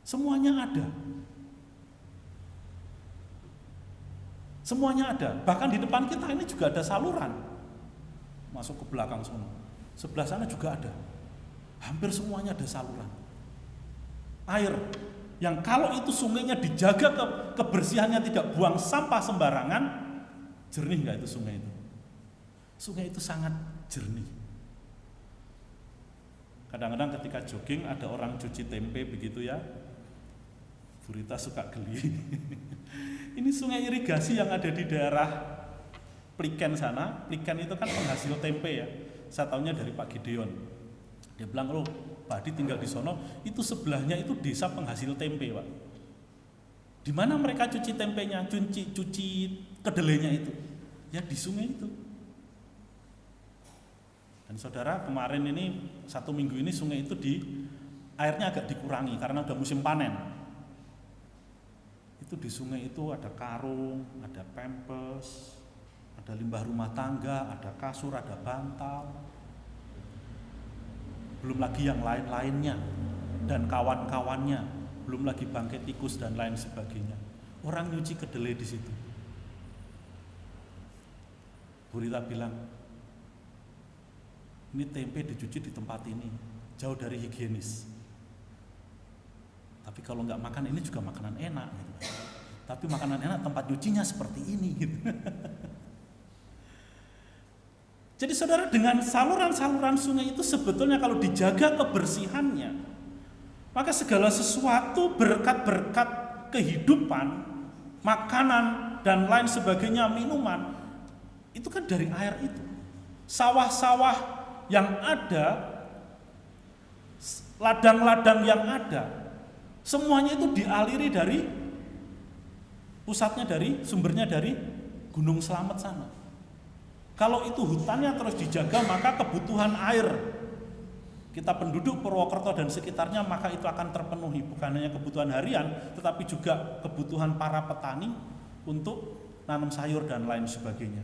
Semuanya ada. Semuanya ada. Bahkan di depan kita ini juga ada saluran. Masuk ke belakang sana. Sebelah sana juga ada. Hampir semuanya ada saluran. Air yang kalau itu sungainya dijaga kebersihannya, tidak buang sampah sembarangan, jernih nggak itu sungai itu? Sungai itu sangat jernih. Kadang-kadang ketika jogging ada orang cuci tempe begitu ya, Burita suka geli. Ini sungai irigasi yang ada di daerah Pliken sana. Pliken itu kan penghasil tempe ya. Saya tahunya dari Pak Gideon. Dia bilang, loh, Pak Adi tinggal di sono, itu sebelahnya itu desa penghasil tempe, Pak. Di mana mereka cuci tempenya, cuci kedelainya itu? Ya di sungai itu. Dan saudara, kemarin ini 1 minggu ini sungai itu airnya agak dikurangi karena udah musim panen. Itu di sungai itu ada karung, ada pampers, ada limbah rumah tangga, ada kasur, ada bantal. Belum lagi yang lain-lainnya dan kawan-kawannya, belum lagi bangkai tikus dan lain sebagainya. Orang nyuci kedelai di situ. Burita bilang, ini tempe dicuci di tempat ini, jauh dari higienis. Tapi kalau nggak makan ini juga makanan enak gitu. Tapi makanan enak tempat nyucinya seperti ini gitu. Jadi saudara, dengan saluran-saluran sungai itu sebetulnya kalau dijaga kebersihannya, maka segala sesuatu berkat-berkat kehidupan, makanan dan lain sebagainya, minuman, itu kan dari air itu. Sawah-sawah yang ada, ladang-ladang yang ada, Semuanya itu dialiri dari pusatnya, dari sumbernya dari Gunung Slamet sana. Kalau itu hutannya terus dijaga, maka kebutuhan air kita penduduk Purwokerto dan sekitarnya maka itu akan terpenuhi, bukan hanya kebutuhan harian tetapi juga kebutuhan para petani untuk nanam sayur dan lain sebagainya.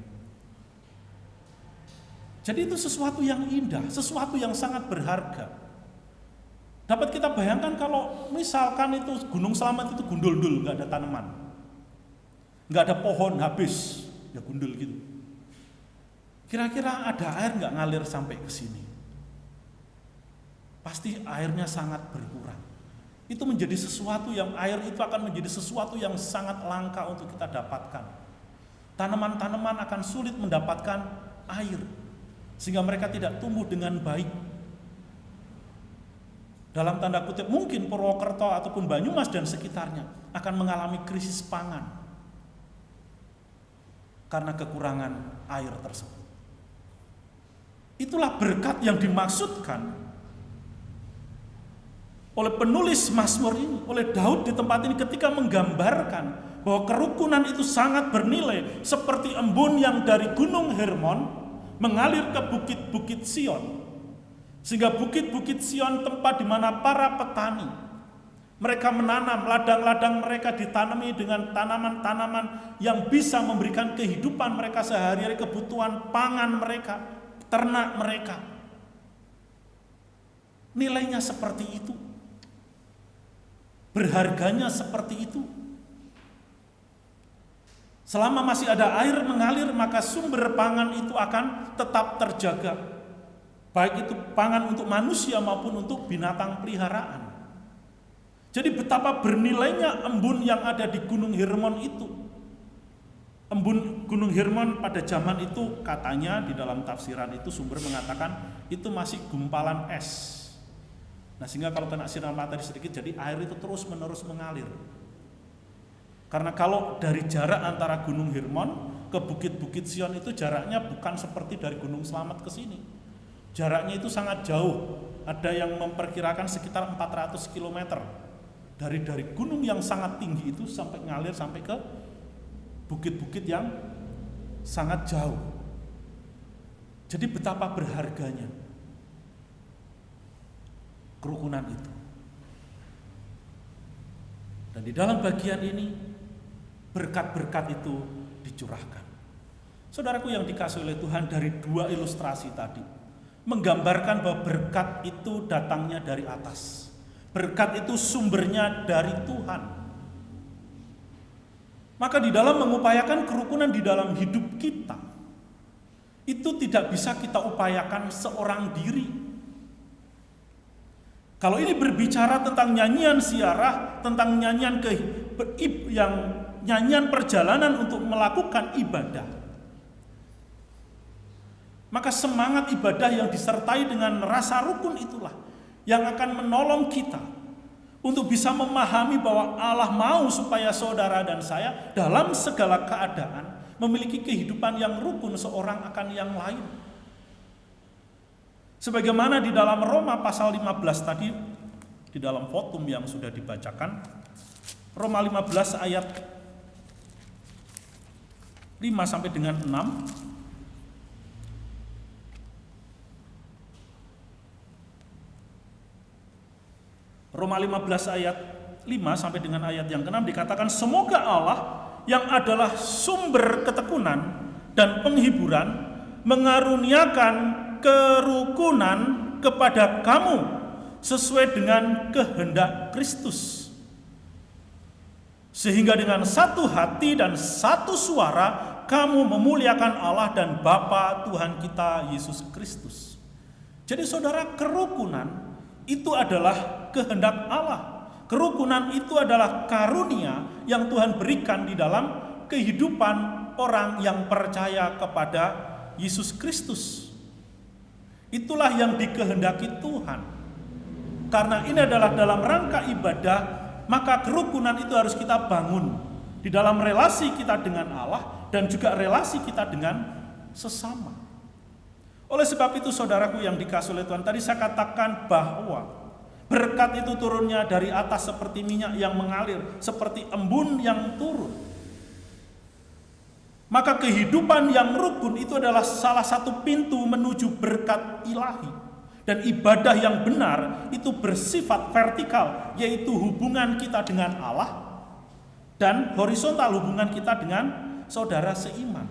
Jadi itu sesuatu yang indah, sesuatu yang sangat berharga. Dapat kita bayangkan kalau misalkan itu Gunung Slamet itu gundul-dul, nggak ada tanaman, nggak ada pohon, habis, ya gundul gitu. Kira-kira ada air nggak ngalir sampai ke sini? Pasti airnya sangat berkurang. Itu menjadi sesuatu yang, air itu akan menjadi sesuatu yang sangat langka untuk kita dapatkan. Tanaman-tanaman akan sulit mendapatkan air, sehingga mereka tidak tumbuh dengan baik. Dalam tanda kutip, mungkin Purwokerto ataupun Banyumas dan sekitarnya akan mengalami krisis pangan karena kekurangan air tersebut. Itulah berkat yang dimaksudkan oleh penulis Mazmur ini, oleh Daud di tempat ini ketika menggambarkan bahwa kerukunan itu sangat bernilai seperti embun yang dari Gunung Hermon mengalir ke bukit-bukit Sion. Sehingga bukit-bukit Sion tempat di mana para petani mereka menanam, ladang-ladang mereka ditanami dengan tanaman-tanaman yang bisa memberikan kehidupan mereka sehari-hari, kebutuhan pangan mereka, ternak mereka. Nilainya seperti itu. Berharganya seperti itu. Selama masih ada air mengalir, maka sumber pangan itu akan tetap terjaga. Baik itu pangan untuk manusia maupun untuk binatang peliharaan. Jadi betapa bernilainya embun yang ada di Gunung Hermon itu. Embun Gunung Hermon pada zaman itu katanya di dalam tafsiran itu sumber mengatakan itu masih gumpalan es. Nah, sehingga kalau kena sinar matahari sedikit, jadi air itu terus menerus mengalir. Karena kalau dari jarak antara Gunung Hermon ke bukit-bukit Sion itu jaraknya bukan seperti dari Gunung Slamet ke sini. Jaraknya itu sangat jauh. Ada yang memperkirakan sekitar 400 km dari gunung yang sangat tinggi itu sampai ngalir sampai ke bukit-bukit yang sangat jauh. Jadi betapa berharganya kerukunan itu. Dan di dalam bagian ini berkat-berkat itu dicurahkan. Saudaraku yang dikasihi oleh Tuhan, dari dua ilustrasi tadi menggambarkan bahwa berkat itu datangnya dari atas. Berkat itu sumbernya dari Tuhan. Maka di dalam mengupayakan kerukunan di dalam hidup kita, itu tidak bisa kita upayakan seorang diri. Kalau ini berbicara tentang nyanyian ziarah, tentang nyanyian nyanyian perjalanan untuk melakukan ibadah, maka semangat ibadah yang disertai dengan rasa rukun itulah yang akan menolong kita untuk bisa memahami bahwa Allah mau supaya saudara dan saya dalam segala keadaan memiliki kehidupan yang rukun seorang akan yang lain. Sebagaimana di dalam Roma pasal 15 tadi, di dalam votum yang sudah dibacakan, Roma 15 ayat 5 sampai dengan 6. Roma 15 ayat 5 sampai dengan ayat yang ke-6 dikatakan, semoga Allah yang adalah sumber ketekunan dan penghiburan mengaruniakan kerukunan kepada kamu sesuai dengan kehendak Kristus, sehingga dengan satu hati dan satu suara kamu memuliakan Allah dan Bapa Tuhan kita Yesus Kristus. Jadi saudara, kerukunan itu adalah kehendak Allah. Kerukunan itu adalah karunia yang Tuhan berikan di dalam kehidupan orang yang percaya kepada Yesus Kristus. Itulah yang dikehendaki Tuhan. Karena ini adalah dalam rangka ibadah, maka kerukunan itu harus kita bangun di dalam relasi kita dengan Allah dan juga relasi kita dengan sesama. Oleh sebab itu saudaraku yang dikasihi oleh Tuhan, tadi saya katakan bahwa Berkat itu turunnya dari atas seperti minyak yang mengalir, seperti embun yang turun. Maka kehidupan yang rukun itu adalah salah satu pintu menuju berkat ilahi. Dan ibadah yang benar itu bersifat vertikal, yaitu hubungan kita dengan Allah, dan horizontal, hubungan kita dengan saudara seiman.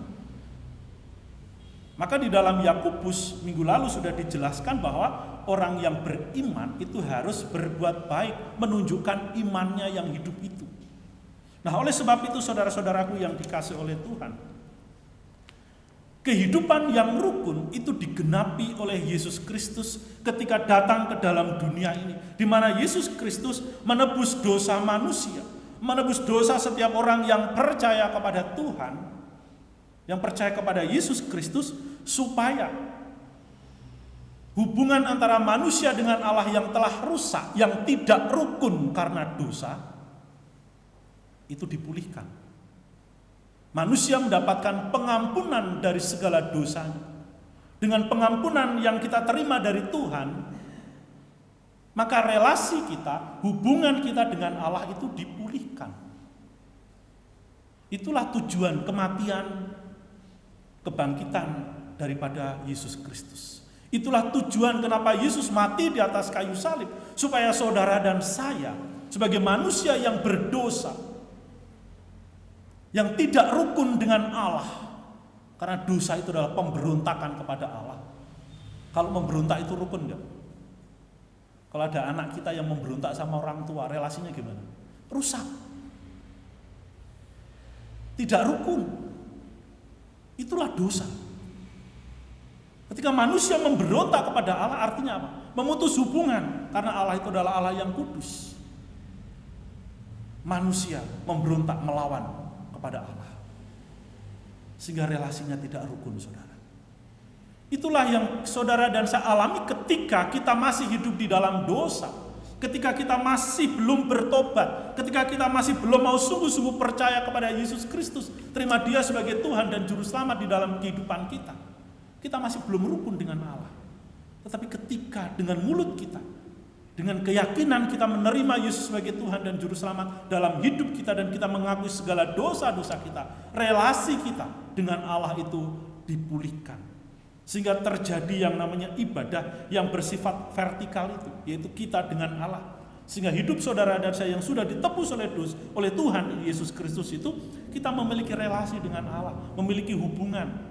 Maka di dalam Yakobus minggu lalu sudah dijelaskan bahwa orang yang beriman itu harus berbuat baik, menunjukkan imannya yang hidup itu. Nah, oleh sebab itu saudara-saudaraku yang dikasih oleh Tuhan, kehidupan yang rukun itu digenapi oleh Yesus Kristus ketika datang ke dalam dunia ini, di mana Yesus Kristus menebus dosa manusia, menebus dosa setiap orang yang percaya kepada Tuhan, yang percaya kepada Yesus Kristus, supaya hubungan antara manusia dengan Allah yang telah rusak, yang tidak rukun karena dosa, itu dipulihkan. Manusia mendapatkan pengampunan dari segala dosanya. Dengan pengampunan yang kita terima dari Tuhan, maka relasi kita, hubungan kita dengan Allah itu dipulihkan. Itulah tujuan kematian, kebangkitan daripada Yesus Kristus. Itulah tujuan kenapa Yesus mati di atas kayu salib, supaya saudara dan saya sebagai manusia yang berdosa, yang tidak rukun dengan Allah, karena dosa itu adalah pemberontakan kepada Allah. Kalau memberontak itu rukun enggak? Kalau ada anak kita yang memberontak sama orang tua, relasinya gimana? Rusak. Tidak rukun. Itulah dosa. Ketika manusia memberontak kepada Allah, artinya apa? Memutus hubungan, karena Allah itu adalah Allah yang kudus. Manusia memberontak melawan kepada Allah, sehingga relasinya tidak rukun, saudara. Itulah yang saudara dan saya alami ketika kita masih hidup di dalam dosa, ketika kita masih belum bertobat, ketika kita masih belum mau sungguh-sungguh percaya kepada Yesus Kristus, terima Dia sebagai Tuhan dan Juru Selamat di dalam kehidupan kita. Kita masih belum rukun dengan Allah. Tetapi ketika dengan mulut kita, dengan keyakinan kita menerima Yesus sebagai Tuhan dan Juru Selamat dalam hidup kita, dan kita mengakui segala dosa-dosa kita, relasi kita dengan Allah itu dipulihkan. Sehingga terjadi yang namanya ibadah yang bersifat vertikal itu, yaitu kita dengan Allah. Sehingga hidup saudara dan saya yang sudah ditebus oleh Tuhan Yesus Kristus itu, kita memiliki relasi dengan Allah, memiliki hubungan.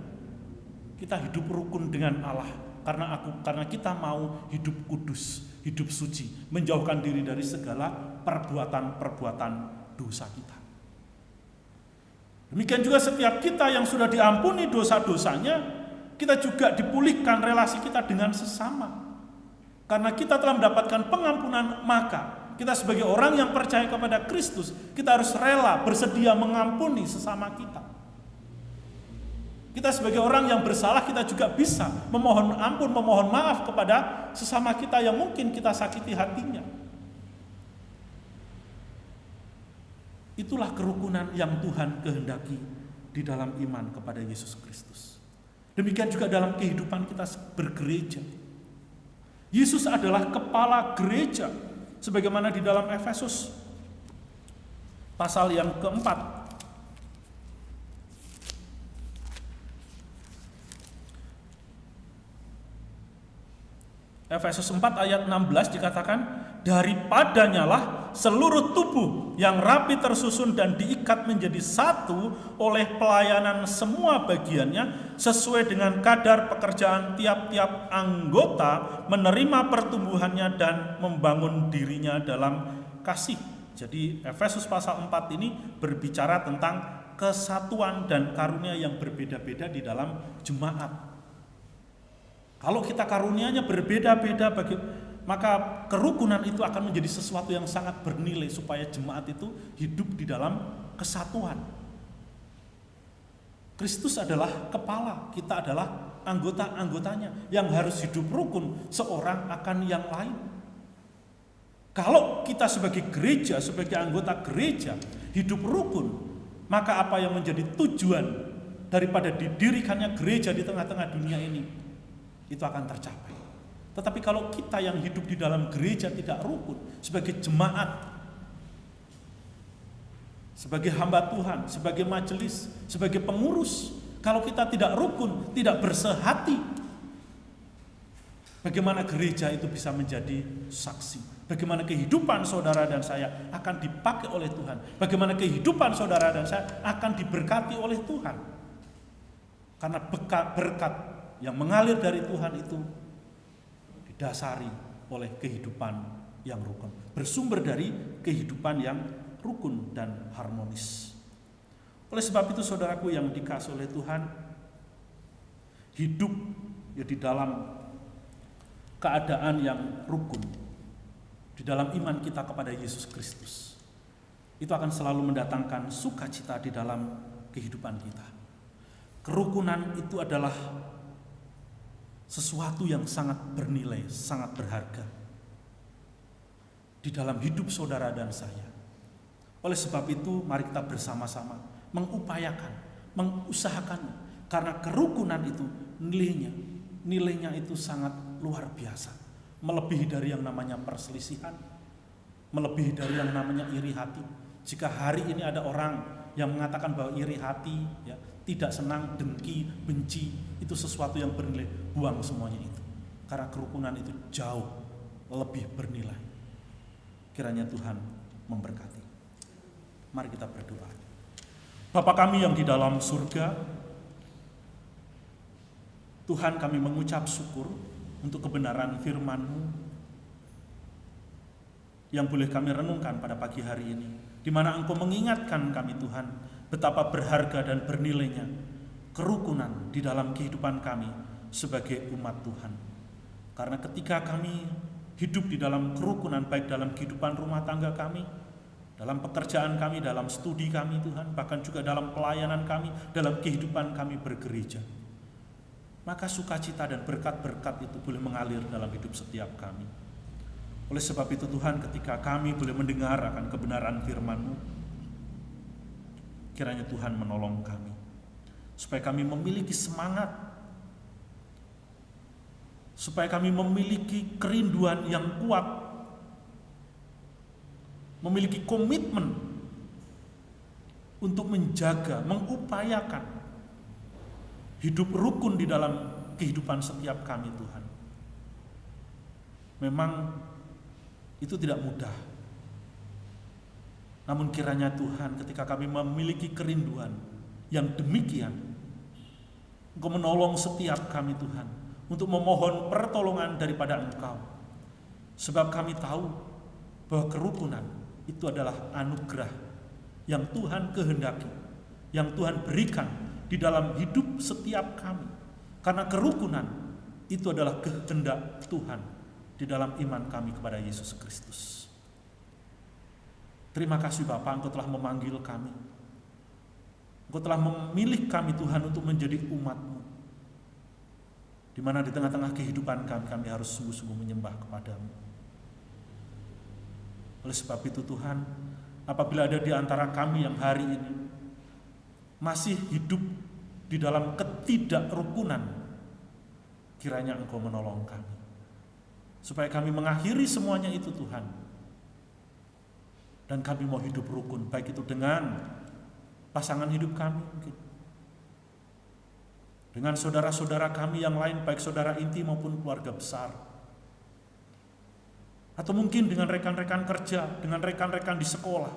Kita hidup rukun dengan Allah karena kita mau hidup kudus, hidup suci, menjauhkan diri dari segala perbuatan-perbuatan dosa kita. Demikian juga setiap kita yang sudah diampuni dosa-dosanya, kita juga dipulihkan relasi kita dengan sesama. Karena kita telah mendapatkan pengampunan, maka kita sebagai orang yang percaya kepada Kristus, kita harus rela, bersedia mengampuni sesama kita. Kita sebagai orang yang bersalah, kita juga bisa memohon ampun, memohon maaf kepada sesama kita yang mungkin kita sakiti hatinya. Itulah kerukunan yang Tuhan kehendaki di dalam iman kepada Yesus Kristus. Demikian juga dalam kehidupan kita bergereja. Yesus adalah kepala gereja, sebagaimana di dalam Efesus pasal yang keempat. Efesus 4 ayat 16 dikatakan, daripadanya lah seluruh tubuh yang rapi tersusun dan diikat menjadi satu oleh pelayanan semua bagiannya sesuai dengan kadar pekerjaan tiap-tiap anggota, menerima pertumbuhannya dan membangun dirinya dalam kasih. Jadi Efesus pasal 4 ini berbicara tentang kesatuan dan karunia yang berbeda-beda di dalam jemaat. Kalau kita karunianya berbeda-beda, maka kerukunan itu akan menjadi sesuatu yang sangat bernilai supaya jemaat itu hidup di dalam kesatuan. Kristus adalah kepala, kita adalah anggota-anggotanya yang harus hidup rukun seorang akan yang lain. Kalau kita sebagai gereja, sebagai anggota gereja hidup rukun, maka apa yang menjadi tujuan daripada didirikannya gereja di tengah-tengah dunia ini, itu akan tercapai. Tetapi kalau kita yang hidup di dalam gereja tidak rukun, sebagai jemaat, sebagai hamba Tuhan, sebagai majelis, sebagai pengurus, kalau kita tidak rukun, tidak bersehati, bagaimana gereja itu bisa menjadi saksi? Bagaimana kehidupan saudara dan saya akan dipakai oleh Tuhan? Bagaimana kehidupan saudara dan saya akan diberkati oleh Tuhan? Karena berkat yang mengalir dari Tuhan itu didasari oleh kehidupan yang rukun, bersumber dari kehidupan yang rukun dan harmonis. Oleh sebab itu saudaraku yang dikasihi oleh Tuhan, hidup ya di dalam keadaan yang rukun, di dalam iman kita kepada Yesus Kristus, itu akan selalu mendatangkan sukacita di dalam kehidupan kita. Kerukunan itu adalah sesuatu yang sangat bernilai, sangat berharga di dalam hidup saudara dan saya. Oleh sebab itu, mari kita bersama-sama mengupayakan, mengusahakan, karena kerukunan itu nilainya itu sangat luar biasa, melebihi dari yang namanya perselisihan, melebihi dari yang namanya iri hati. Jika hari ini ada orang yang mengatakan bahwa iri hati, ya, tidak senang, dengki, benci, itu sesuatu yang bernilai, buang semuanya itu. Karena kerukunan itu jauh lebih bernilai. Kiranya Tuhan memberkati. Mari kita berdoa. Bapa kami yang di dalam surga, Tuhan, kami mengucap syukur untuk kebenaran firman-Mu yang boleh kami renungkan pada pagi hari ini, di mana Engkau mengingatkan kami Tuhan betapa berharga dan bernilainya kerukunan di dalam kehidupan kami sebagai umat Tuhan. Karena ketika kami hidup di dalam kerukunan, baik dalam kehidupan rumah tangga kami, dalam pekerjaan kami, dalam studi kami Tuhan, bahkan juga dalam pelayanan kami, dalam kehidupan kami bergereja, maka sukacita dan berkat-berkat itu boleh mengalir dalam hidup setiap kami. Oleh sebab itu Tuhan, ketika kami boleh mendengar akan kebenaran firman-Mu, kiranya Tuhan menolong kami, supaya kami memiliki semangat, supaya kami memiliki kerinduan yang kuat, memiliki komitmen untuk menjaga, mengupayakan hidup rukun di dalam kehidupan setiap kami Tuhan. Memang itu tidak mudah. Namun kiranya Tuhan, ketika kami memiliki kerinduan yang demikian, Engkau menolong setiap kami Tuhan untuk memohon pertolongan daripada Engkau. Sebab kami tahu bahwa kerukunan itu adalah anugerah yang Tuhan kehendaki, yang Tuhan berikan di dalam hidup setiap kami. Karena kerukunan itu adalah kehendak Tuhan di dalam iman kami kepada Yesus Kristus. Terima kasih Bapa, Engkau telah memanggil kami. Engkau telah memilih kami Tuhan untuk menjadi umat-Mu, di mana di tengah-tengah kehidupan kami harus sungguh-sungguh menyembah kepadamu. Oleh sebab itu Tuhan, apabila ada di antara kami yang hari ini masih hidup di dalam ketidakrukunan, kiranya Engkau menolong kami, supaya kami mengakhiri semuanya itu Tuhan, dan kami mau hidup rukun, baik itu dengan pasangan hidup kami, mungkin dengan saudara-saudara kami yang lain, baik saudara inti maupun keluarga besar, atau mungkin dengan rekan-rekan kerja, dengan rekan-rekan di sekolah.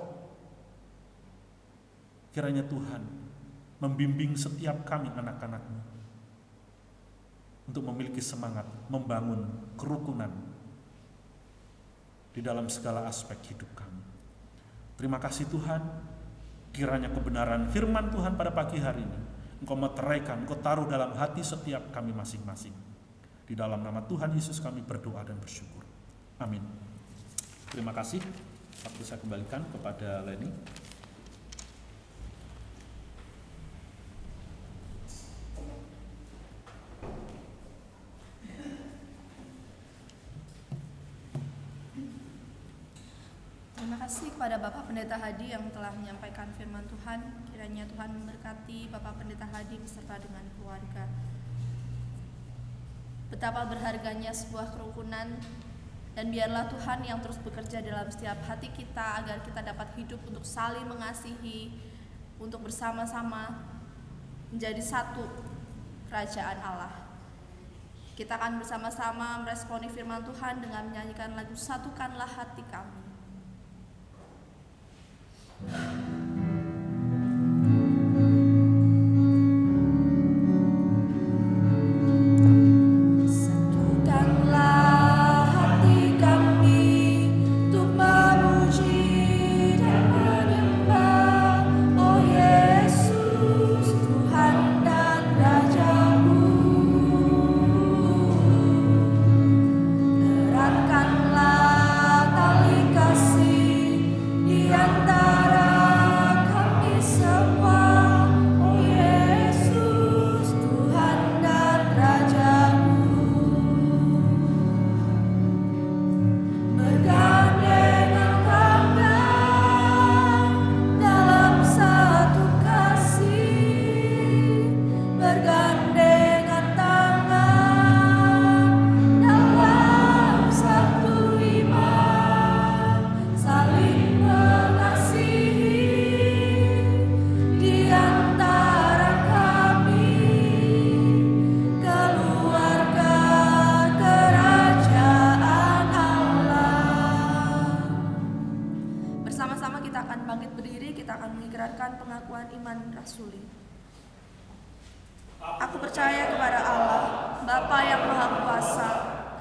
Kiranya Tuhan membimbing setiap kami anak-anak-Mu untuk memiliki semangat membangun kerukunan di dalam segala aspek hidup kami. Terima kasih Tuhan, kiranya kebenaran firman Tuhan pada pagi hari ini Engkau meteraikan, Engkau taruh dalam hati setiap kami masing-masing. Di dalam nama Tuhan Yesus kami berdoa dan bersyukur. Amin. Terima kasih. Waktu saya kembalikan kepada Leni. Terima kasih kepada Bapak Pendeta Hadi yang telah menyampaikan firman Tuhan. Kiranya Tuhan memberkati Bapak Pendeta Hadi beserta dengan keluarga. betapa berharganya sebuah kerukunan, dan biarlah Tuhan yang terus bekerja dalam setiap hati kita agar kita dapat hidup untuk saling mengasihi, untuk bersama-sama menjadi satu kerajaan Allah. Kita akan bersama-sama meresponi firman Tuhan dengan menyanyikan lagu Satukanlah Hati Kami. Pengakuan iman rasuli. Aku percaya kepada Allah, Bapa yang Maha Kuasa,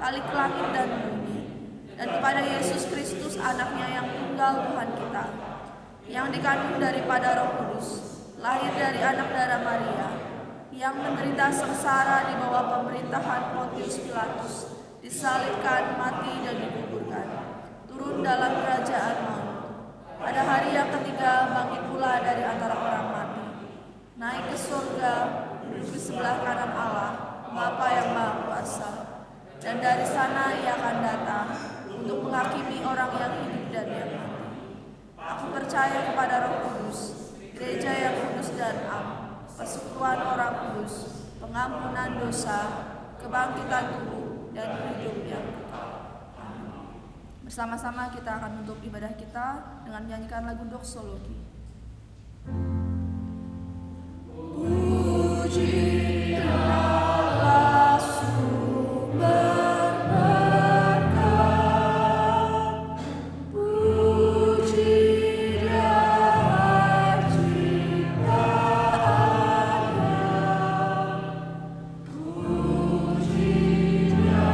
Khalik langit dan bumi, dan kepada Yesus Kristus, Anaknya yang tunggal Tuhan kita, yang dikandung daripada Roh Kudus, lahir dari anak darah Maria, yang menderita sengsara di bawah pemerintahan Pontius Pilatus, disalibkan, mati dan dikuburkan, turun dalam kerajaan maut. Pada hari yang ketiga bangkit pula dari antara orang mati, naik ke surga, duduk di sebelah kanan Allah, Bapa yang Maha Kuasa, dan dari sana Ia akan datang untuk menghakimi orang yang hidup dan yang mati. Aku percaya kepada Roh Kudus, gereja yang kudus dan am, persekutuan orang kudus, pengampunan dosa, kebangkitan tubuh, dan hidup yang kekal. Bersama-sama kita akan menutup ibadah kita dengan menyanyikan lagu doksologi. Puji Allah sumber berkat, puji Dia ciptaannya, puji Dia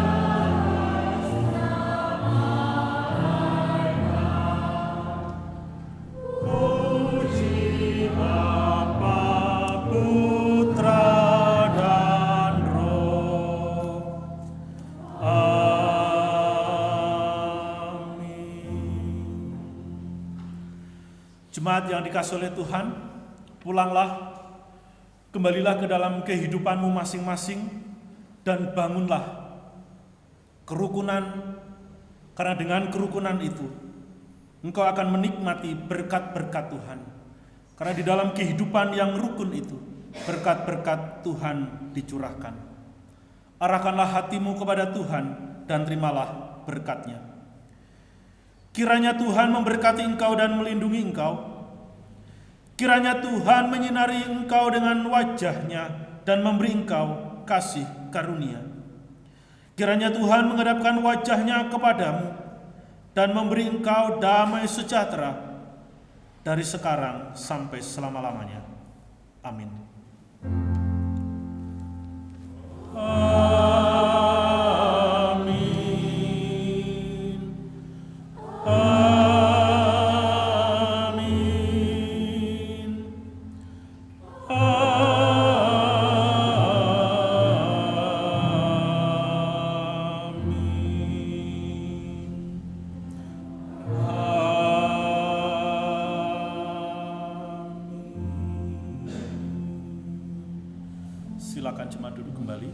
Jemaat yang dikasihi oleh Tuhan, pulanglah, kembalilah ke dalam kehidupanmu masing-masing, dan bangunlah kerukunan, karena dengan kerukunan itu, engkau akan menikmati berkat-berkat Tuhan. Karena di dalam kehidupan yang rukun itu, berkat-berkat Tuhan dicurahkan. Arahkanlah hatimu kepada Tuhan, dan terimalah berkat-Nya. Kiranya Tuhan memberkati engkau dan melindungi engkau. Kiranya Tuhan menyinari engkau dengan wajah-Nya dan memberi engkau kasih karunia. Kiranya Tuhan menghadapkan wajah-Nya kepadamu dan memberi engkau damai sejahtera dari sekarang sampai selama-lamanya. Amin. Silakan jemaat duduk kembali.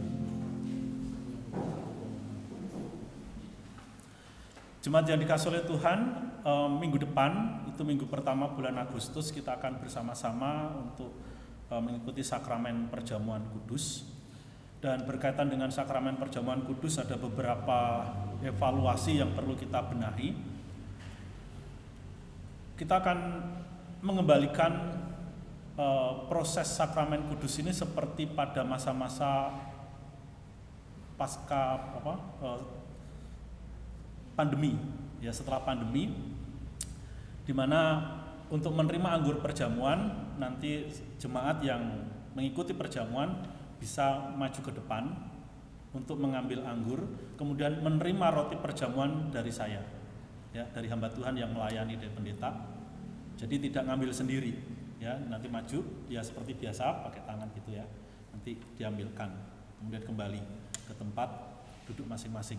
Jemaat yang dikasihi oleh Tuhan, minggu depan, itu minggu pertama bulan Agustus, kita akan bersama-sama untuk mengikuti sakramen perjamuan kudus. Dan berkaitan dengan sakramen perjamuan kudus ada beberapa evaluasi yang perlu kita benahi. Kita akan mengembalikan proses sakramen kudus ini seperti pada masa-masa pasca pandemi, ya, setelah pandemi, di mana untuk menerima anggur perjamuan nanti jemaat yang mengikuti perjamuan bisa maju ke depan untuk mengambil anggur, kemudian menerima roti perjamuan dari saya, ya, dari hamba Tuhan yang melayani dari pendeta. Jadi tidak ngambil sendiri, ya, nanti maju, ya seperti biasa pakai tangan gitu ya, nanti diambilkan, kemudian kembali ke tempat duduk masing-masing.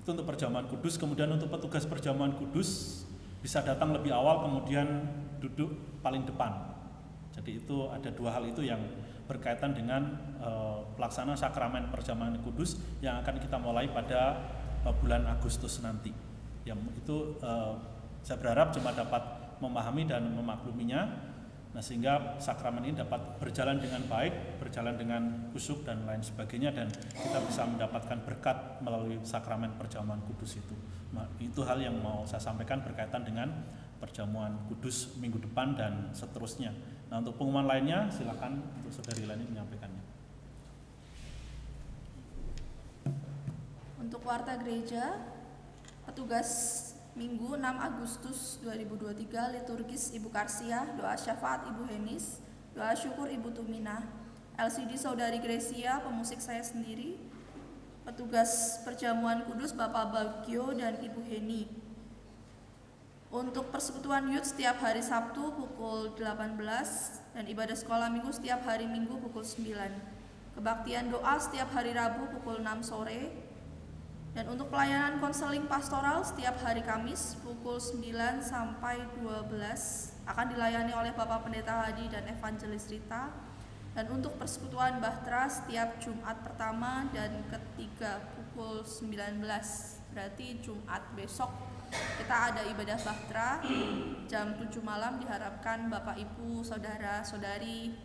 Itu untuk perjamuan kudus. Kemudian untuk petugas perjamuan kudus bisa datang lebih awal kemudian duduk paling depan. Jadi itu ada dua hal itu yang berkaitan dengan pelaksanaan sakramen perjamuan kudus yang akan kita mulai pada bulan Agustus nanti. Yang itu saya berharap jemaat dapat memahami dan memakluminya. Nah, sehingga sakramen ini dapat berjalan dengan baik, berjalan dengan khusyuk dan lain sebagainya, dan kita bisa mendapatkan berkat melalui sakramen perjamuan kudus itu. Nah, itu hal yang mau saya sampaikan berkaitan dengan perjamuan kudus minggu depan dan seterusnya. Nah, untuk pengumuman lainnya silakan untuk saudari Lani menyampaikannya. Untuk warta gereja, petugas Minggu 6 Agustus 2023, liturgis Ibu Karsia, doa syafaat Ibu Henis, doa syukur Ibu Tumina, LCD Saudari Gresia, pemusik saya sendiri, petugas perjamuan kudus Bapak Bagio dan Ibu Heni. Untuk persekutuan youth setiap hari Sabtu pukul 18 dan ibadah sekolah minggu setiap hari Minggu pukul 9. Kebaktian doa setiap hari Rabu pukul 6 sore. Dan untuk pelayanan konseling pastoral setiap hari Kamis pukul 9 sampai 12 akan dilayani oleh Bapak Pendeta Hadi dan Evangelis Rita. Dan untuk persekutuan Bahtera setiap Jumat pertama dan ketiga pukul 19. Berarti Jumat besok kita ada ibadah Bahtera jam 7 malam. Diharapkan Bapak Ibu, Saudara, Saudari,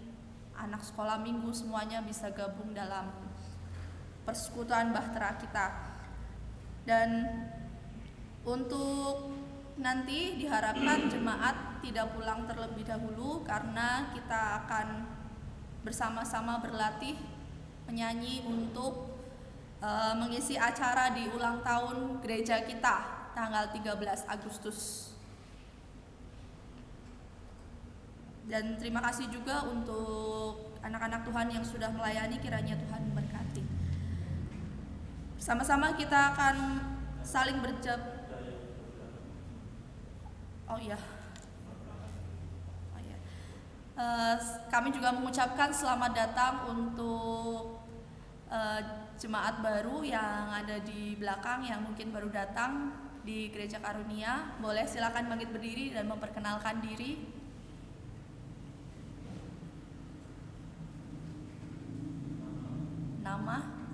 anak sekolah minggu semuanya bisa gabung dalam persekutuan Bahtera kita. Dan untuk nanti diharapkan jemaat tidak pulang terlebih dahulu karena kita akan bersama-sama berlatih menyanyi untuk mengisi acara di ulang tahun gereja kita tanggal 13 Agustus. Dan terima kasih juga untuk anak-anak Tuhan yang sudah melayani, kiranya Tuhan memberkati. Sama-sama kita akan saling kami juga mengucapkan selamat datang untuk jemaat baru yang ada di belakang yang mungkin baru datang di Gereja Karunia. Boleh silakan bangkit berdiri dan memperkenalkan diri. Nama?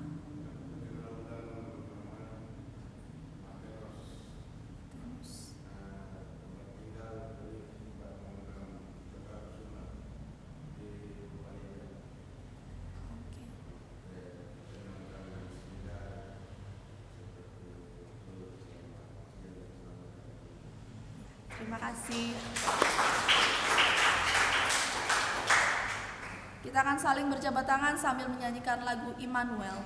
Terima kasih. Kita akan saling berjabat tangan sambil menyanyikan lagu Immanuel.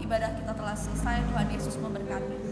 Ibadah kita telah selesai. Tuhan Yesus memberkati.